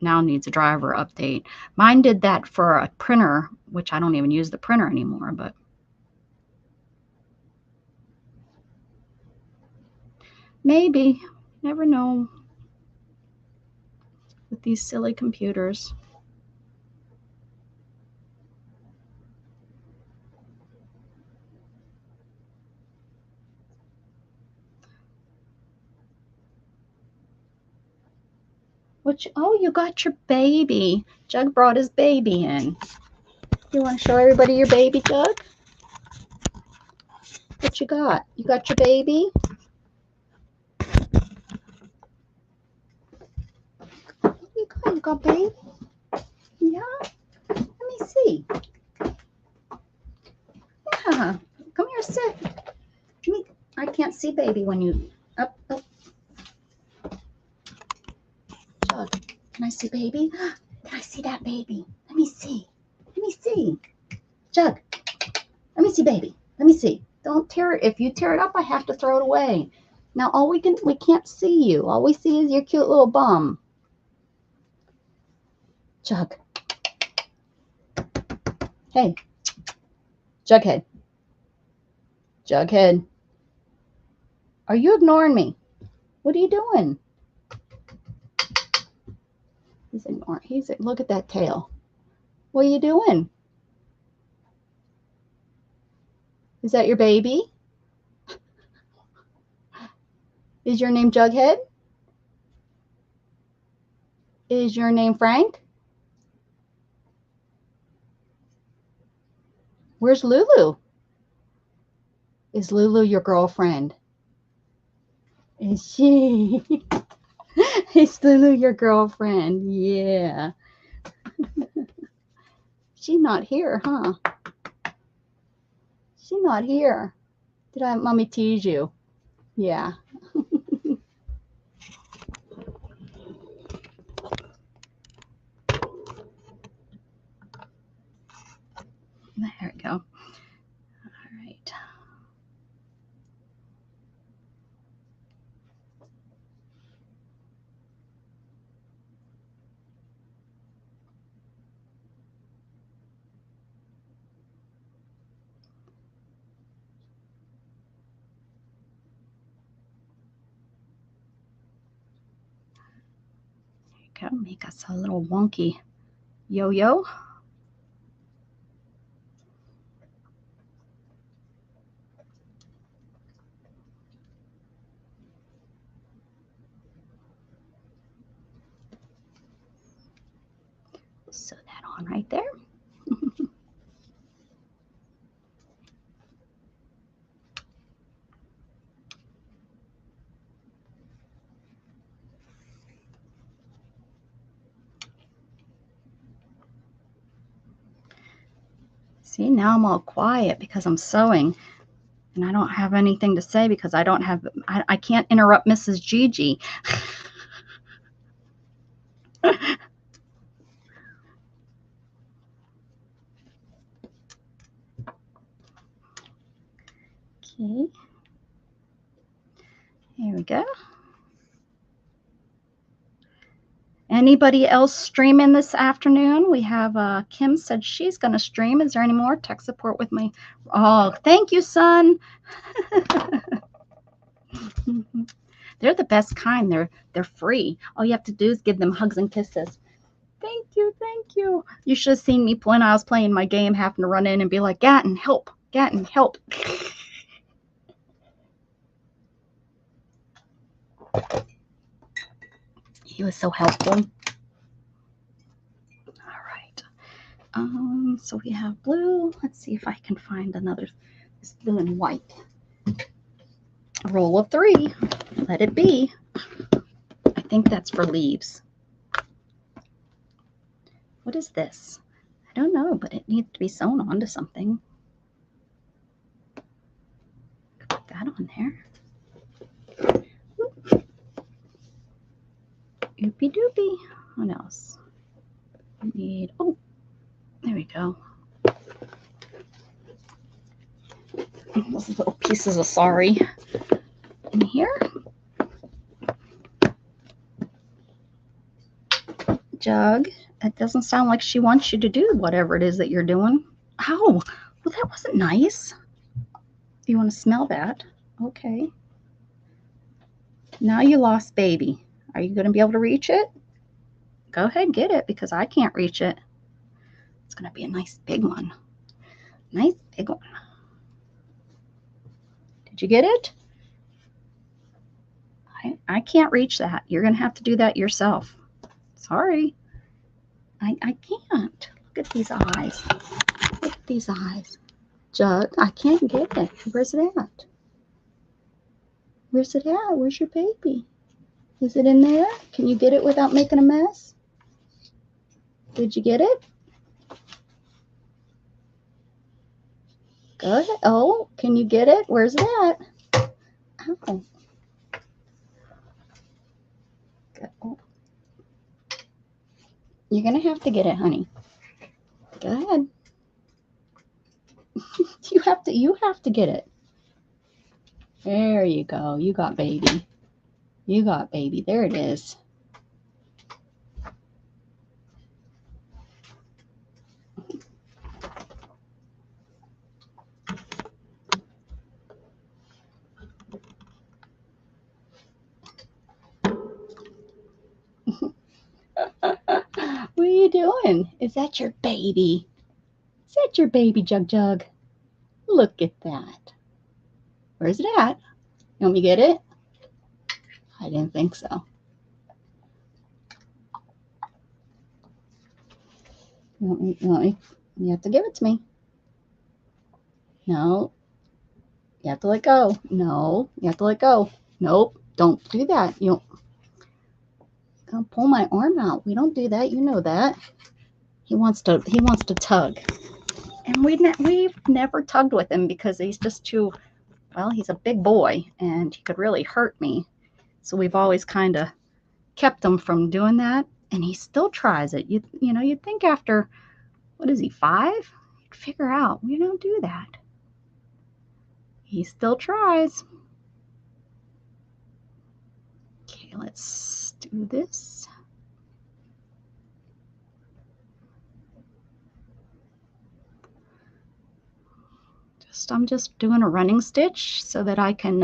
S1: now needs a driver update. Mine did that for a printer, which I don't even use the printer anymore, but maybe. Never know with these silly computers. Oh, you got your baby. Jug brought his baby in. You want to show everybody your baby, Jug? What you got? You got your baby? You got baby? Yeah? Let me see. Yeah. Come here, sit. I can't see baby when you... Up. Jug, can I see baby? Can I see that baby? Let me see. Let me see. Jug, let me see baby. Let me see. Don't tear it. If you tear it up, I have to throw it away. Now we can't see you. All we see is your cute little bum. Jug. Hey. Jughead. Jughead. Are you ignoring me? What are you doing? He's ignoring. Look at that tail. What are you doing? Is that your baby? Is your name Jughead? Is your name Frank? Where's Lulu? Is Lulu your girlfriend? Is she? Is Lulu your girlfriend? Yeah. She's not here, huh? She's not here. Did Mommy tease you? Yeah. There we go. All right. There you go. Make us a little wonky yo-yo. Sew that on right there. See, now I'm all quiet because I'm sewing and I don't have anything to say because I can't interrupt Mrs. Gigi. Okay. Here we go. Anybody else streaming this afternoon? We have Kim said she's going to stream. Is there any more tech support with my? Oh, thank you, son. They're the best kind. They're free. All you have to do is give them hugs and kisses. Thank you, thank you. You should have seen me when I was playing my game, having to run in and be like, Gatton, help, Gatton, help. He was so helpful. All right. So we have blue. Let's see if I can find another. This blue and white. A roll of 3. Let it be. I think that's for leaves. What is this? I don't know, but it needs to be sewn onto something. Put that on there. Oopie doopie. What else? We need, oh, there we go. Those little pieces of sari in here. Jug, it doesn't sound like she wants you to do whatever it is that you're doing. Ow, well, that wasn't nice. You want to smell that? Okay. Now you lost baby. Are you going to be able to reach it? Go ahead and get it because I can't reach it. It's going to be a nice big one. Nice big one. Did you get it? I can't reach that. You're going to have to do that yourself. Sorry. I can't. Look at these eyes. Look at these eyes. Jug, I can't get it. Where's it at? Where's it at? Where's your baby? Is it in there? Can you get it without making a mess? Did you get it? Go ahead. Oh, can you get it? Where's it at? Oh. Oh. You're going to have to get it, honey. Go ahead. You have to get it. There you go. You got baby. You got baby. There it is. doing? Is that your baby? Is that your baby, Jug Jug? Look at that. Where's it at? You want me to get it? I didn't think so. You have to give it to me. No. You have to let go. No. You have to let go. Nope. Don't do that. You don't pull my arm out. We don't do that. You know that. He wants to tug. And we've never tugged with him because he's just too, well, he's a big boy and he could really hurt me. So we've always kind of kept him from doing that. And he still tries it. You know, you'd think after, what is he, 5? You'd figure out we don't do that. He still tries. Okay, let's do this. I'm just doing a running stitch so that I can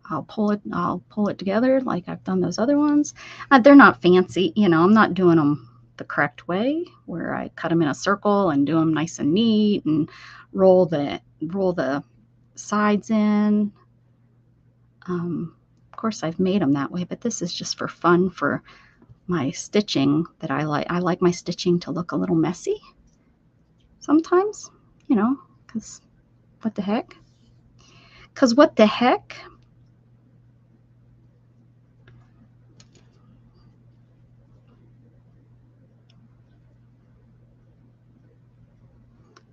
S1: I'll pull it together like I've done those other ones. They're not fancy, you know, I'm not doing them the correct way where I cut them in a circle and do them nice and neat and roll the sides in. Of course I've made them that way, but this is just for fun for my stitching that I like. I like my stitching to look a little messy sometimes. You know, because what the heck? Because what the heck?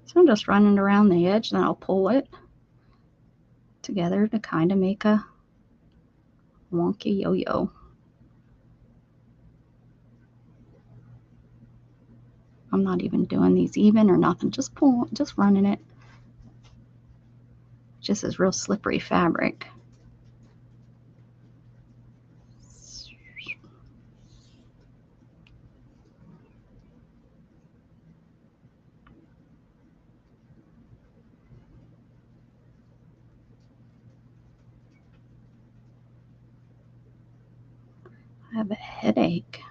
S1: So I'm just running around the edge, then I'll pull it together to kind of make a wonky yo-yo. I'm not even doing these even or nothing, just running it. Just is real slippery fabric. I have a headache.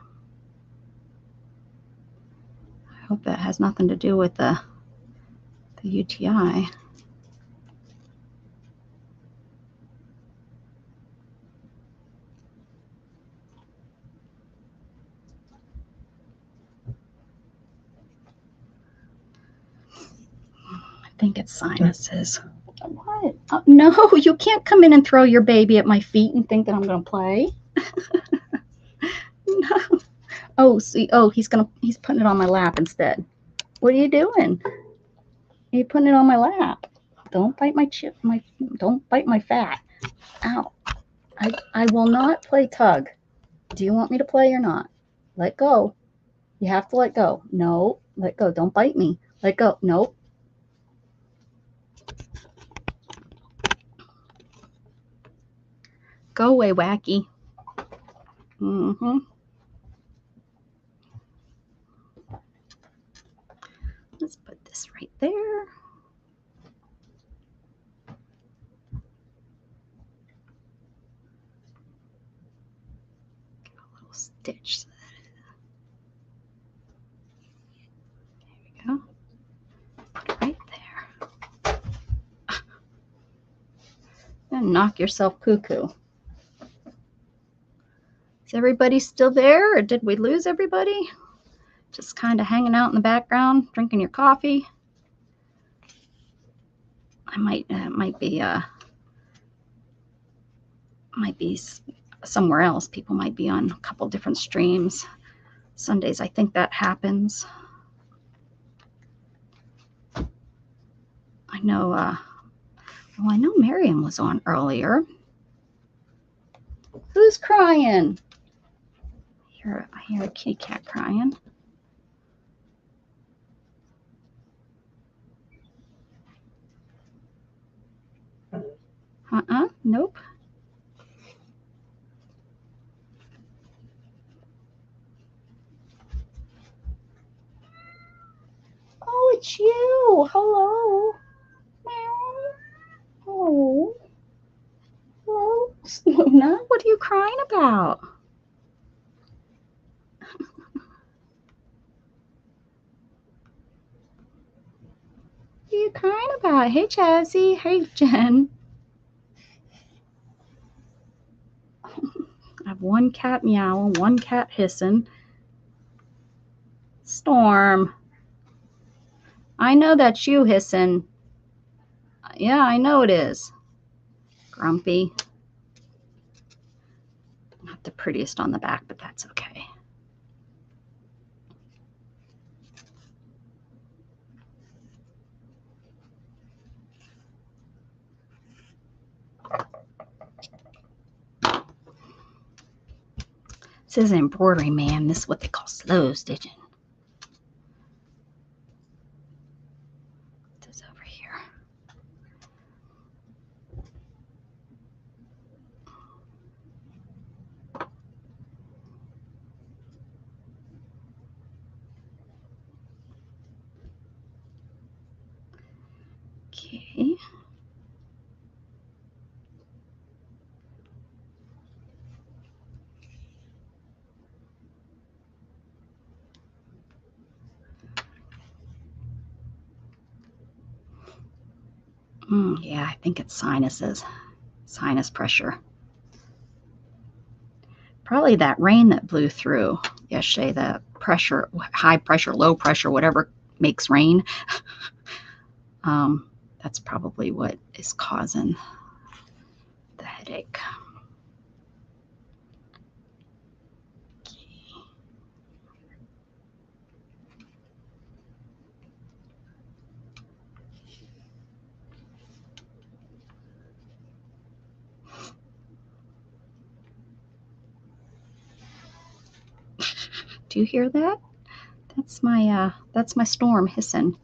S1: I hope that has nothing to do with the UTI. I think it's sinuses. What? No, you can't come in and throw your baby at my feet and think that I'm going to play. No. Oh, see, oh, he's putting it on my lap instead. What are you doing? You're putting it on my lap. Don't bite my don't bite my fat. Ow. I will not play tug. Do you want me to play or not? Let go. You have to let go. No, let go. Don't bite me. Let go. Nope. Go away, Wacky. Let's put this right there. Give a little stitch. There we go. Put it right there. And knock yourself cuckoo. Is everybody still there, or did we lose everybody? Just kind of hanging out in the background, drinking your coffee. I might be somewhere else. People might be on a couple different streams. Sundays, I think that happens. I know. Well, I know Miriam was on earlier. Who's crying? I hear a kitty cat crying. Nope. Oh, it's you. Hello. Meow. Oh. Hello, Luna. What are you crying about? are you crying about? Hey, Jazzy. Hey, Jen. I have one cat meowing, one cat hissing. Storm. I know that's you hissing. Yeah, I know it is. Grumpy. Not the prettiest on the back, but that's okay. This is embroidery, man. This is what they call slow stitching. This over here. Okay. Yeah, I think it's sinuses, sinus pressure. Probably that rain that blew through yesterday, the pressure, high pressure, low pressure, whatever makes rain. That's probably what is causing the headache. Do you hear that? That's my Storm hissing.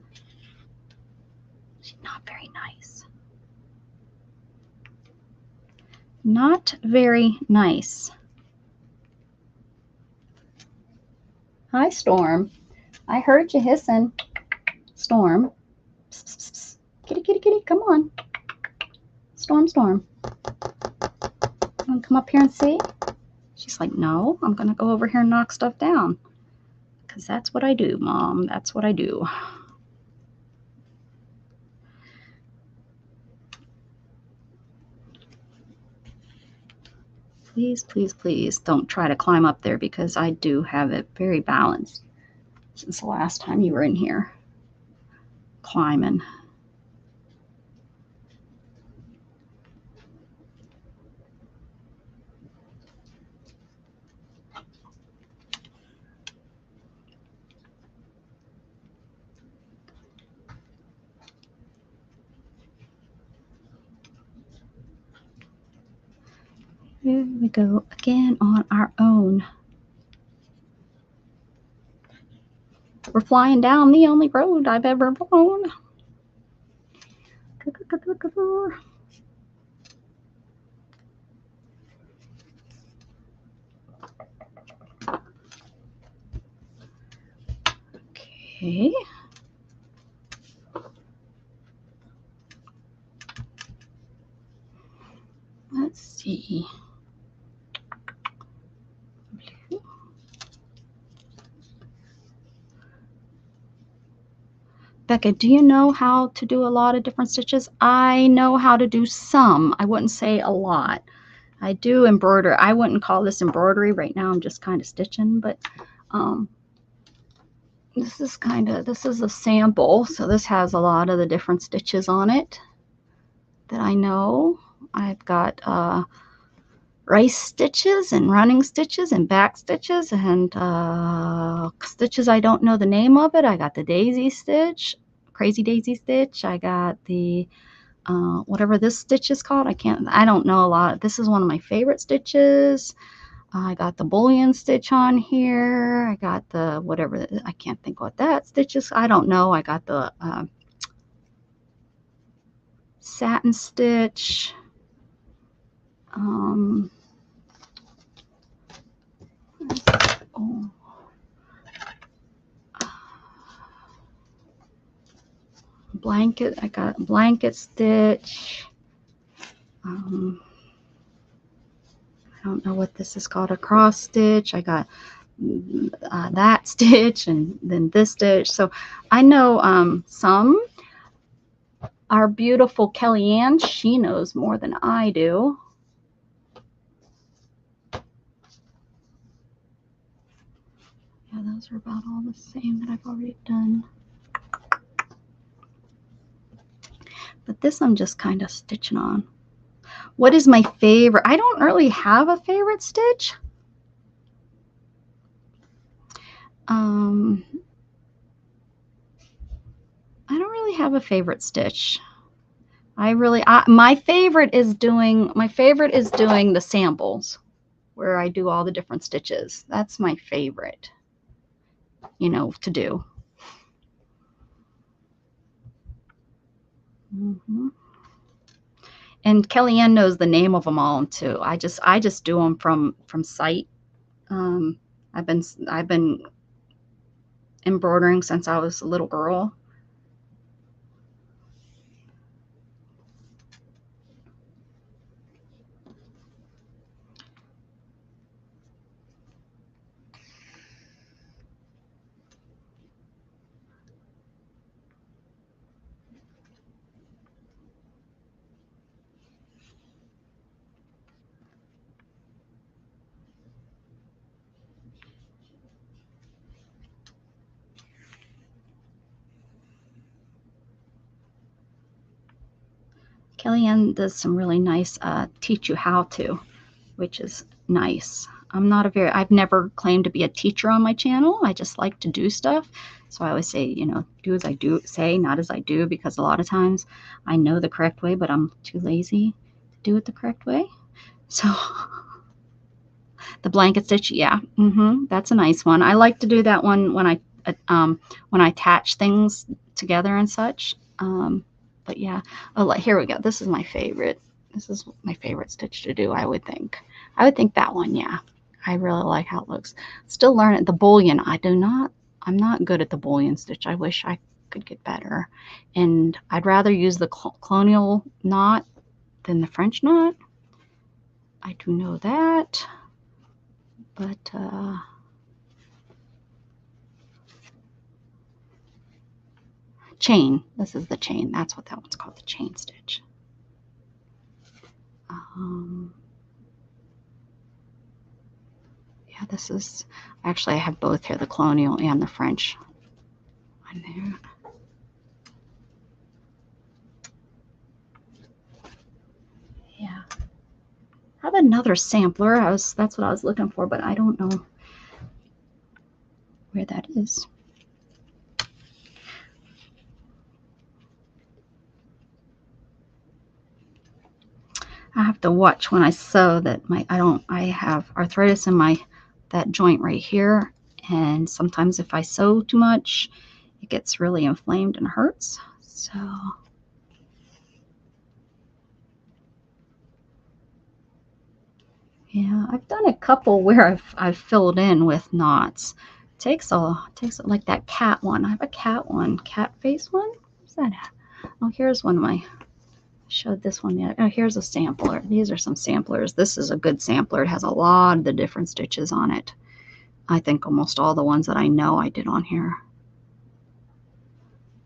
S1: She's not very nice. Not very nice. Hi, Storm. I heard you hissing. Storm. Psst, psst, psst. Kitty, kitty, kitty, come on. Storm, Storm. You want to come up here and see? She's like, no, I'm going to go over here and knock stuff down. Because that's what I do, Mom. That's what I do. Please, please, please don't try to climb up there because I do have it very balanced since the last time you were in here climbing. Here we go again on our own. We're flying down the only road I've ever flown. Okay. Let's see. Becca, do you know how to do a lot of different stitches? I know how to do some. I wouldn't say a lot. I do embroider. I wouldn't call this embroidery. Right now I'm just kind of stitching, but this is a sample. So this has a lot of the different stitches on it that I know. I've got rice stitches and running stitches and back stitches and stitches I don't know the name of it. I got the daisy stitch, crazy daisy stitch. I got the whatever this stitch is called. I don't know a lot. This is one of my favorite stitches. I got the bullion stitch on here. I got the whatever, I can't think what that stitch is. I don't know. I got the satin stitch. Oh. Blanket, I got a blanket stitch. I don't know what this is called, a cross stitch. I got that stitch and then this stitch. So I know some. Our beautiful Kellyanne, she knows more than I do. Yeah, those are about all the same that I've already done. But this I'm just kind of stitching on. What is my favorite? I don't really have a favorite stitch. I don't really have a favorite stitch. My favorite is doing the samples where I do all the different stitches. That's my favorite, you know, to do. And Kellyanne knows the name of them all too. I just do them from sight. I've been embroidering since I was a little girl. Kellyanne does some really nice teach you how to, which is nice. I've never claimed to be a teacher on my channel. I just like to do stuff. So I always say, you know, do as I do, say, not as I do, because a lot of times I know the correct way, but I'm too lazy to do it the correct way. So the blanket stitch, yeah, that's a nice one. I like to do that one when I attach things together and such. But yeah, here we go. This is my favorite. This is my favorite stitch to do, I would think. I would think that one, yeah. I really like how it looks. Still learning the bullion. I'm not good at the bullion stitch. I wish I could get better. And I'd rather use the colonial knot than the French knot. I do know that. But chain. This is the chain. That's what that one's called, the chain stitch. Yeah, this is actually, I have both here, the colonial and the French on there. Yeah. I have another sampler. That's what I was looking for, but I don't know where that is. I have to watch when I sew that I have arthritis in that joint right here, and sometimes if I sew too much, it gets really inflamed and hurts. So yeah, I've done a couple where I've filled in with knots. Takes like that cat one. I have a cat one, cat face one. What's that at? Oh, here's one of my. Showed this one yet. Oh, here's a sampler. These are some samplers. This is a good sampler. It has a lot of the different stitches on it. I think almost all the ones that I know I did on here.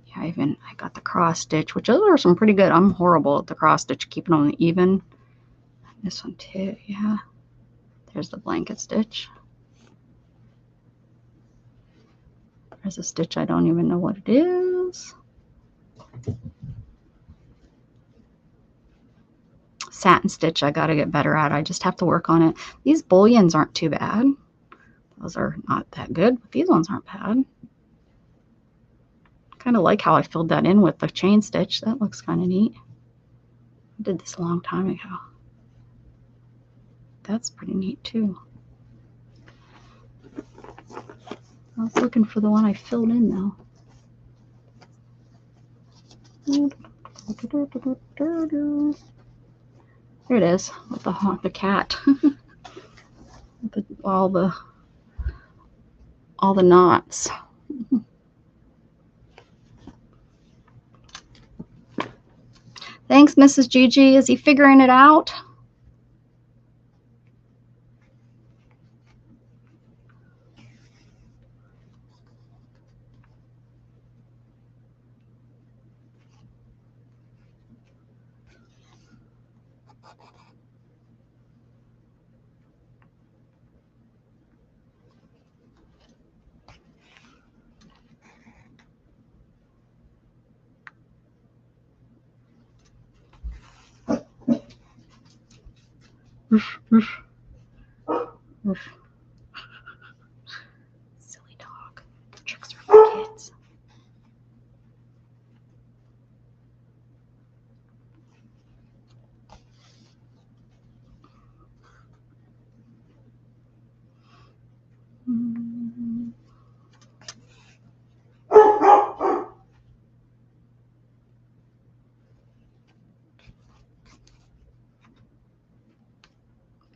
S1: Yeah, I got the cross stitch, which those are some pretty good. I'm horrible at the cross stitch, keeping them even. This one too, yeah. There's the blanket stitch. There's a stitch I don't even know what it is. Satin stitch I got to get better at. I just have to work on it. These bullions aren't too bad. Those are not that good, but these ones aren't bad. Kind of like how I filled that in with the chain stitch. That looks kind of neat. I did this a long time ago. That's pretty neat too. I was looking for the one I filled in though. There it is, with the cat. all the knots. Thanks, Mrs. Gigi. Is he figuring it out? Roof, roof, roof. Silly dog. Tricks are for kids.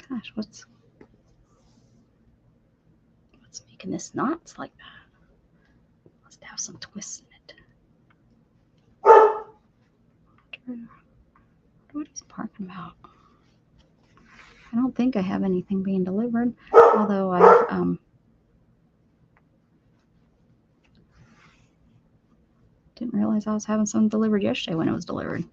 S1: Gosh, what's making this knots like that? Must have some twists in it. What he's talking about? I don't think I have anything being delivered, although I didn't realize I was having some delivered yesterday when it was delivered.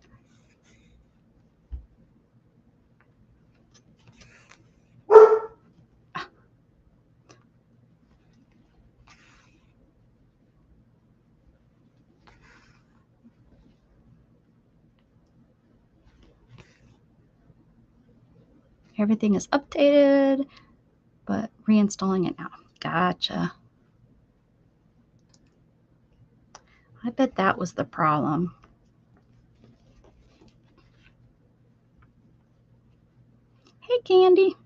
S1: Everything is updated, but reinstalling it now. Gotcha. I bet that was the problem. Hey, Candy.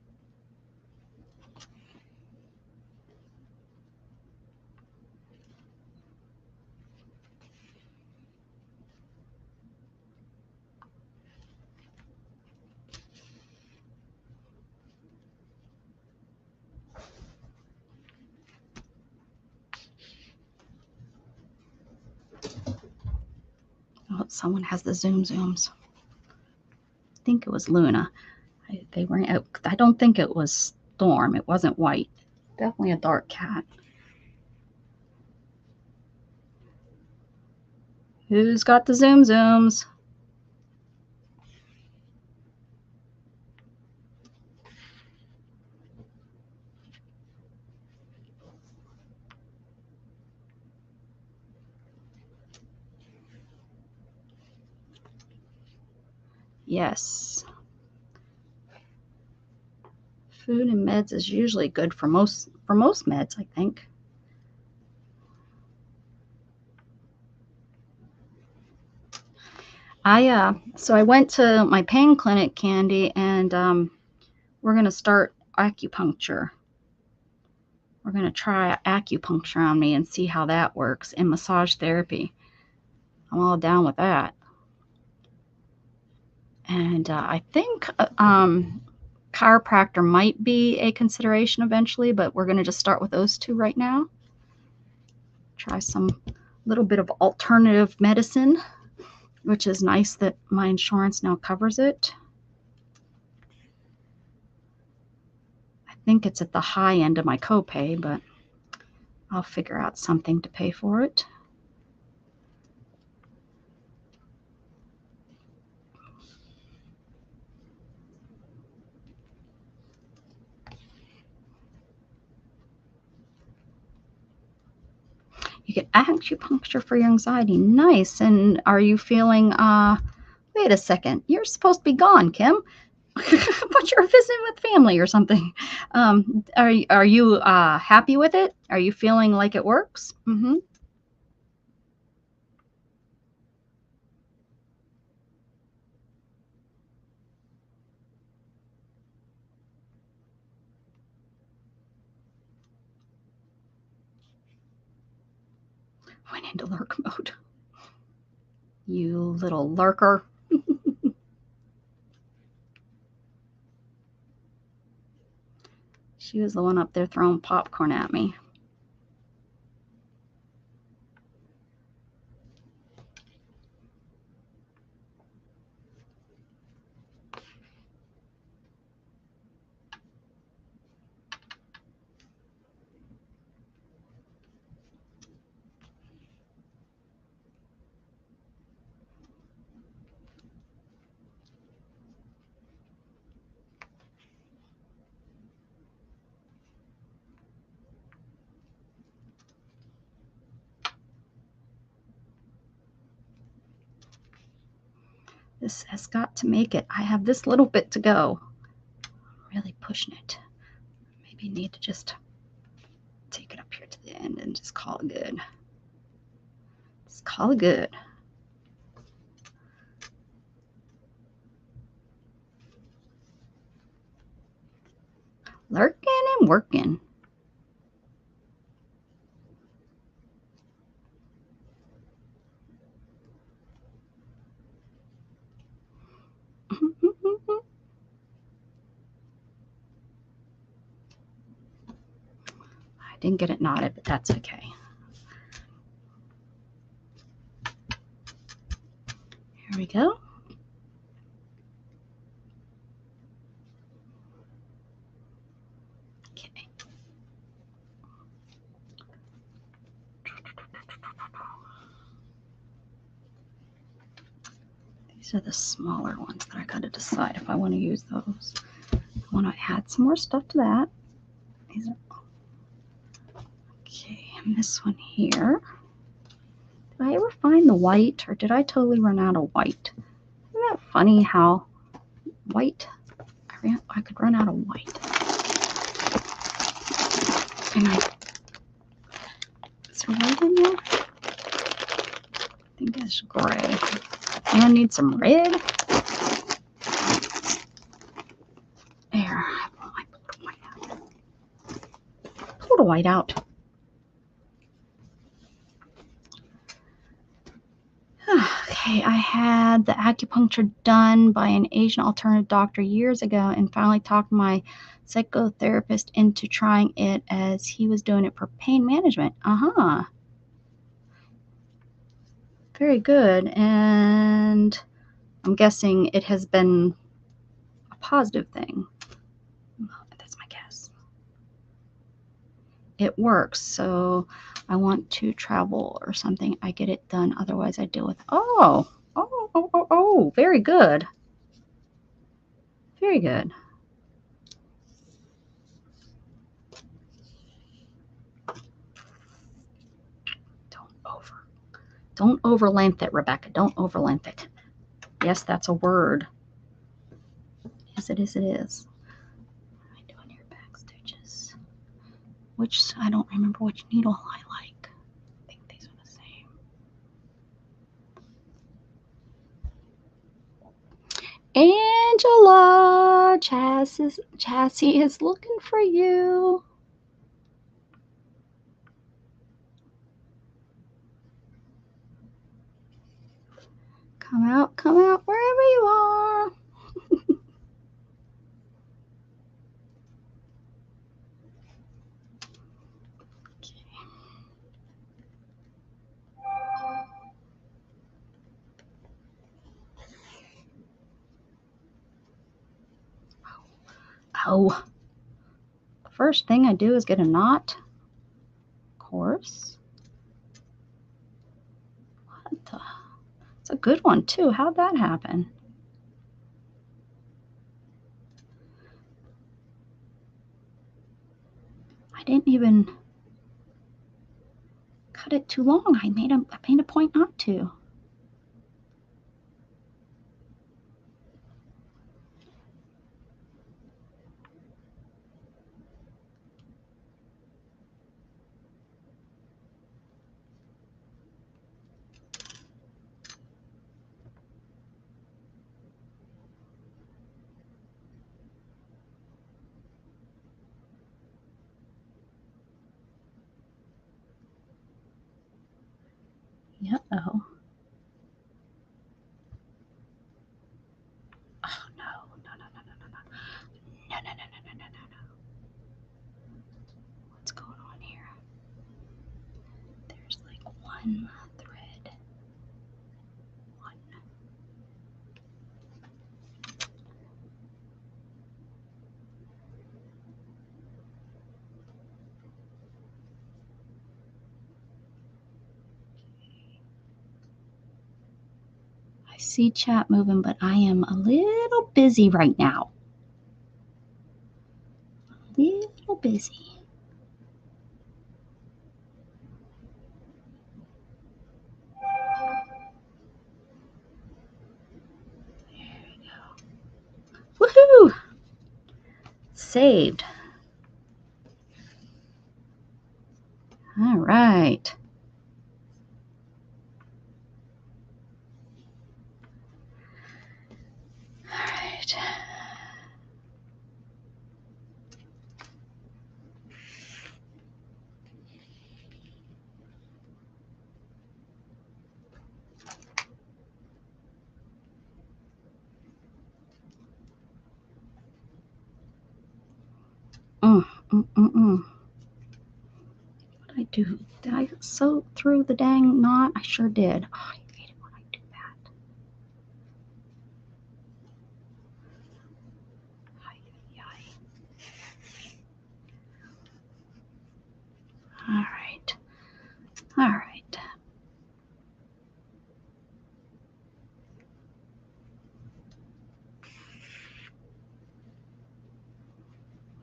S1: Oh, someone has the zooms. I think it was Luna. They weren't out. I don't think it was Storm. It wasn't white. Definitely a dark cat. Who's got the zooms? Yes. Food and meds is usually good for most meds, I think. So I went to my pain clinic, Candy, and we're gonna start acupuncture. We're gonna try acupuncture on me and see how that works, and massage therapy. I'm all down with that. And I think chiropractor might be a consideration eventually, but we're gonna just start with those two right now. Try some little bit of alternative medicine, which is nice that my insurance now covers it. I think it's at the high end of my copay, but I'll figure out something to pay for it. You get acupuncture for your anxiety. Nice. And are you feeling, wait a second, you're supposed to be gone, Kim. But you're visiting with family or something. Are you happy with it? Are you feeling like it works? Mm-hmm. Went into lurk mode. You little lurker. She was the one up there throwing popcorn at me. This has got to make it. I have this little bit to go. really pushing it. Maybe need to just take it up here to the end and just call it good. Just call it good. Lurking and working. I didn't get it knotted, but that's okay. Here we go. Okay. These are the smaller ones that I got to decide if I want to use those. I want to add some more stuff to that. These are okay, and this one here. Did I ever find the white, or did I totally run out of white? Isn't that funny how white, I could run out of white. And is there white in there? I think it's gray. And I need some red. There, I pulled the white out. Pull the white out. Okay, I had the acupuncture done by an Asian alternative doctor years ago and finally talked my psychotherapist into trying it as he was doing it for pain management. Very good. And I'm guessing it has been a positive thing. That's my guess. It works. So I want to travel or something. I get it done. Otherwise, I deal with. Oh, very good. Very good. Don't over-length it, Rebecca. Don't over-length it. Yes, that's a word. Yes, it is. It is. What am I doing here? Back stitches. Which, I don't remember which needle I like. I think these are the same. Angela, Chassis is looking for you. Come out wherever you are. Okay. Oh. The first thing I do is get a knot. Of course. What the? It's a good one too. How'd that happen? I didn't even cut it too long. I made a point not to. Uh-oh. Oh, no. No. What's going on here? There's like one thread. One. I see chat moving, but I am a little busy right now. A little busy. There we go. Woohoo! saved. All right. All right. What did I do? Did I sew through the dang knot? I sure did. Oh, I hate it when I do that. All right. All right.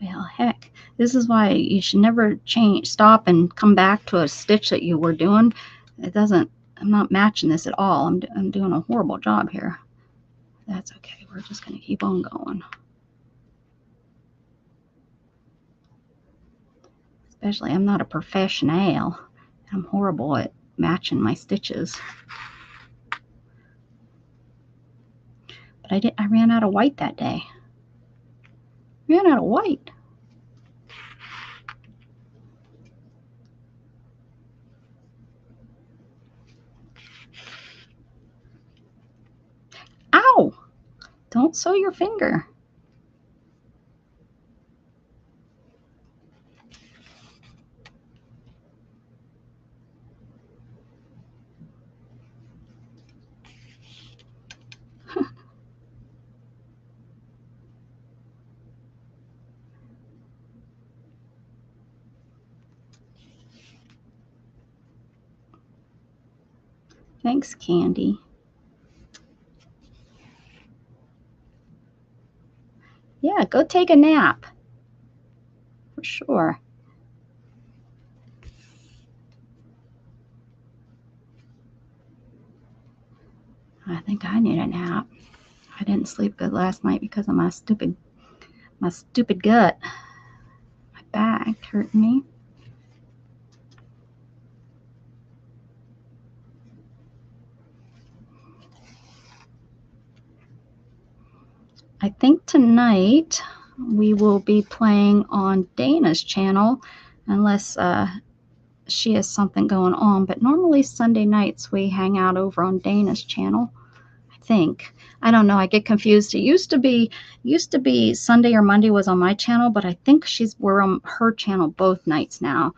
S1: Well, heck, this is why you should never stop and come back to a stitch that you were doing. It doesn't, I'm not matching this at all. I'm doing a horrible job here. That's okay. We're just going to keep on going. Especially, I'm not a professional. I'm horrible at matching my stitches. But I ran out of white that day. Ran out of white. Ow! Don't sew your finger. Thanks, Candy. Yeah, go take a nap. For sure. I think I need a nap. I didn't sleep good last night because of my stupid gut. My back hurting me. I think tonight we will be playing on Dana's channel unless she has something going on. But normally Sunday nights we hang out over on Dana's channel. I think. I don't know. I get confused. It used to be Sunday or Monday was on my channel, but I think we're on her channel both nights now,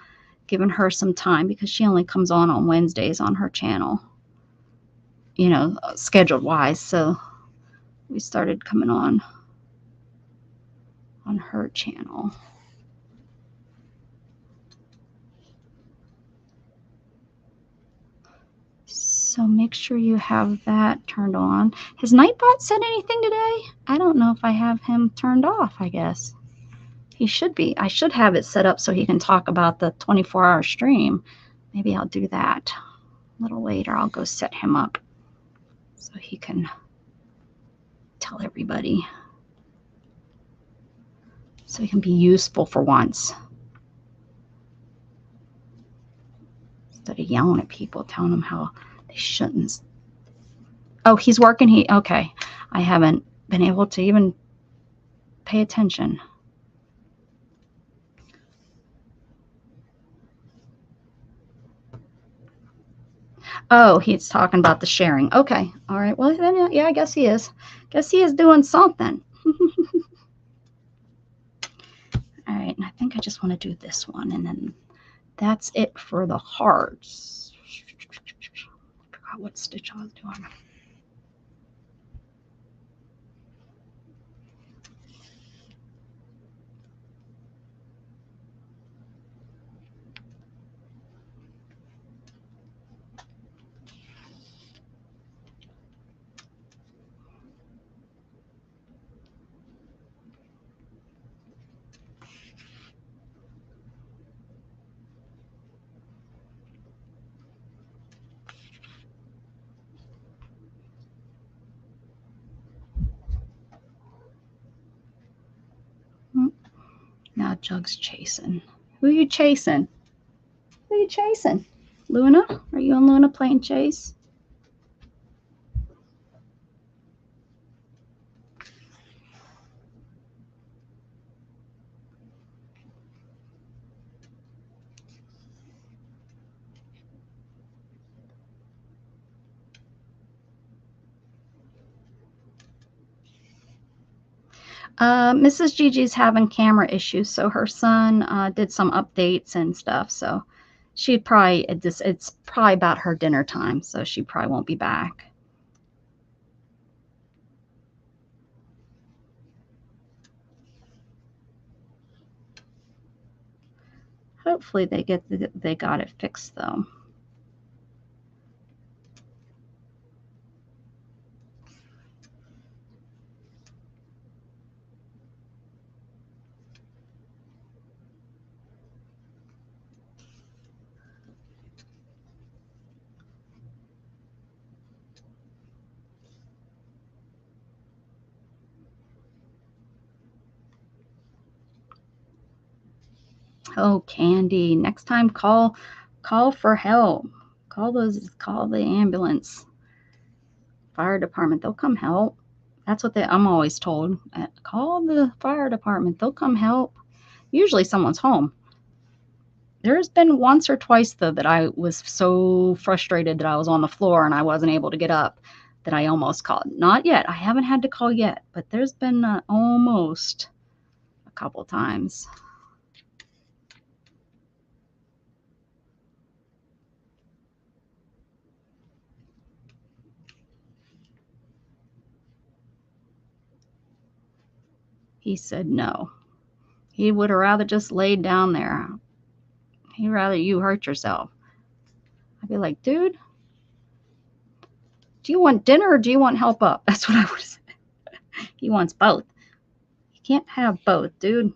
S1: giving her some time because she only comes on Wednesdays on her channel, you know, scheduled wise. So we started coming on her channel. So make sure you have that turned on. Has Nightbot said anything today? I don't know if I have him turned off, I guess. He should be. I should have it set up so he can talk about the 24-hour stream. Maybe I'll do that a little later. I'll go set him up so he can tell everybody. So he can be useful for once. Instead of yelling at people, telling them how they shouldn't. Oh, he's working. Okay. I haven't been able to even pay attention. Oh, he's talking about the sharing. Okay. All right. Well, then, yeah, I guess he is. Guess he is doing something. All right. And I think I just want to do this one. And then that's it for the hearts. I forgot what stitch I was doing. Jug's chasing. Who are you chasing? Who are you chasing? Luna? Are you and Luna playing chase? Mrs. Gigi's having camera issues, so her son did some updates and stuff. So she'd probably it's probably about her dinner time, so she probably won't be back. Hopefully they got it fixed though. Oh, Candy, next time call for help. Call the ambulance, fire department. They'll come help. That's what I'm always told. Call the fire department. They'll come help. Usually someone's home. There's been once or twice though that I was so frustrated that I was on the floor and I wasn't able to get up that I almost called. Not yet. I haven't had to call yet, but there's been almost a couple times. He said no. He would have rather just laid down there. He'd rather you hurt yourself. I'd be like, dude, do you want dinner or do you want help up? That's what I would say. He wants both. You can't have both, dude.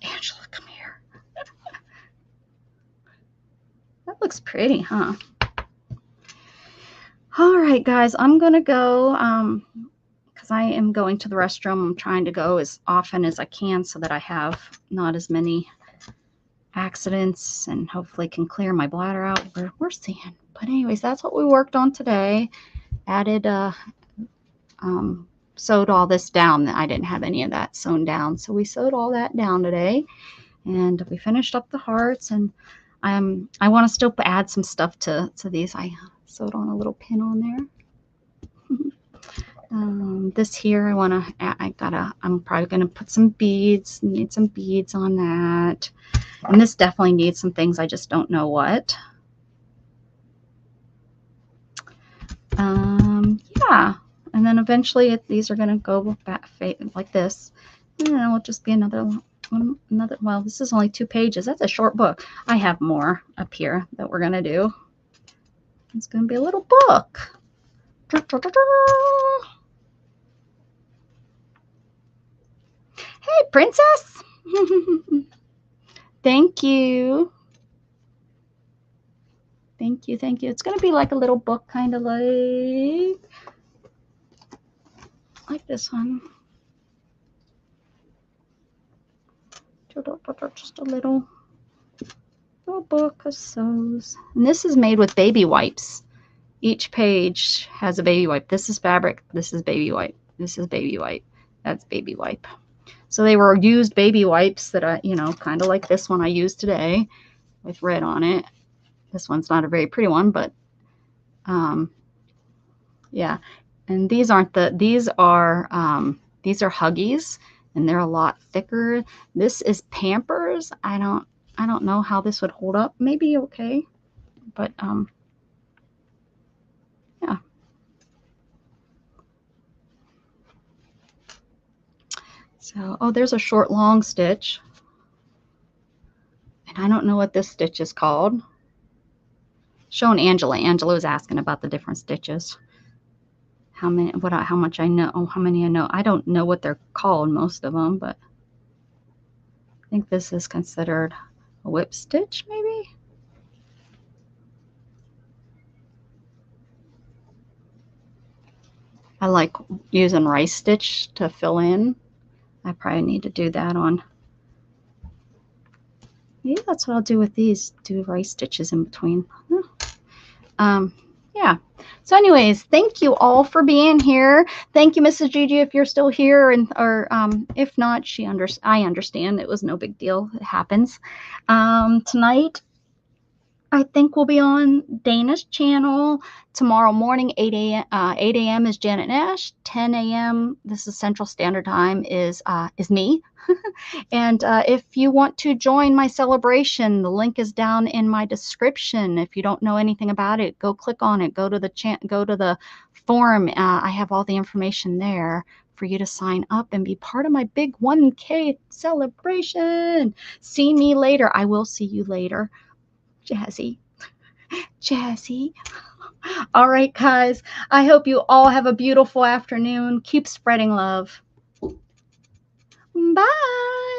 S1: Angela, come here. That looks pretty, huh? All right, guys, I'm going to go because I am going to the restroom. I'm trying to go as often as I can so that I have not as many accidents and hopefully can clear my bladder out. We're seeing. But anyways, that's what we worked on today. Added, sewed all this down. I didn't have any of that sewn down. So we sewed all that down today. And we finished up the hearts. And I want to still add some stuff to these. I sewed on a little pin on there. This here, I'm probably going to put some beads, need some beads on that. And this definitely needs some things. I just don't know what. Yeah. And then eventually these are going to go back like this. And then it'll just be another, well, this is only 2 pages. That's a short book. I have more up here that we're going to do. It's going to be a little book. Hey, princess. Thank you. Thank you. Thank you. It's going to be like a little book, kind of like this one. Just a little book of sews. And this is made with baby wipes. Each page has a baby wipe. This is fabric. This is baby wipe. This is baby wipe. That's baby wipe. So they were used baby wipes that I, kind of like this one I used today with red on it. This one's not a very pretty one, but yeah. And these are Huggies, and they're a lot thicker. This is Pampers. I I don't know how this would hold up. Maybe okay, but yeah. So, oh, there's a short long stitch. And I don't know what this stitch is called. Showing Angela. Angela was asking about the different stitches. How many, how much I know, how many I know. I don't know what they're called, most of them, but I think this is considered a whip stitch, maybe? I like using rice stitch to fill in. I probably need to do that on. Maybe that's what I'll do with these, do rice stitches in between. Yeah. So anyways, thank you all for being here. Thank you, Mrs. Gigi, if you're still here, and or if not, I understand. It was no big deal. It happens. Tonight, I think we'll be on Dana's channel. Tomorrow morning, 8 a.m. is Janet Nash. 10 a.m. This is Central Standard Time is me. And if you want to join my celebration, the link is down in my description. If you don't know anything about it, go click on it. Go to the forum. I have all the information there for you to sign up and be part of my big 1K celebration. See me later. I will see you later. Jazzy. All right, guys. I hope you all have a beautiful afternoon. Keep spreading love. Bye.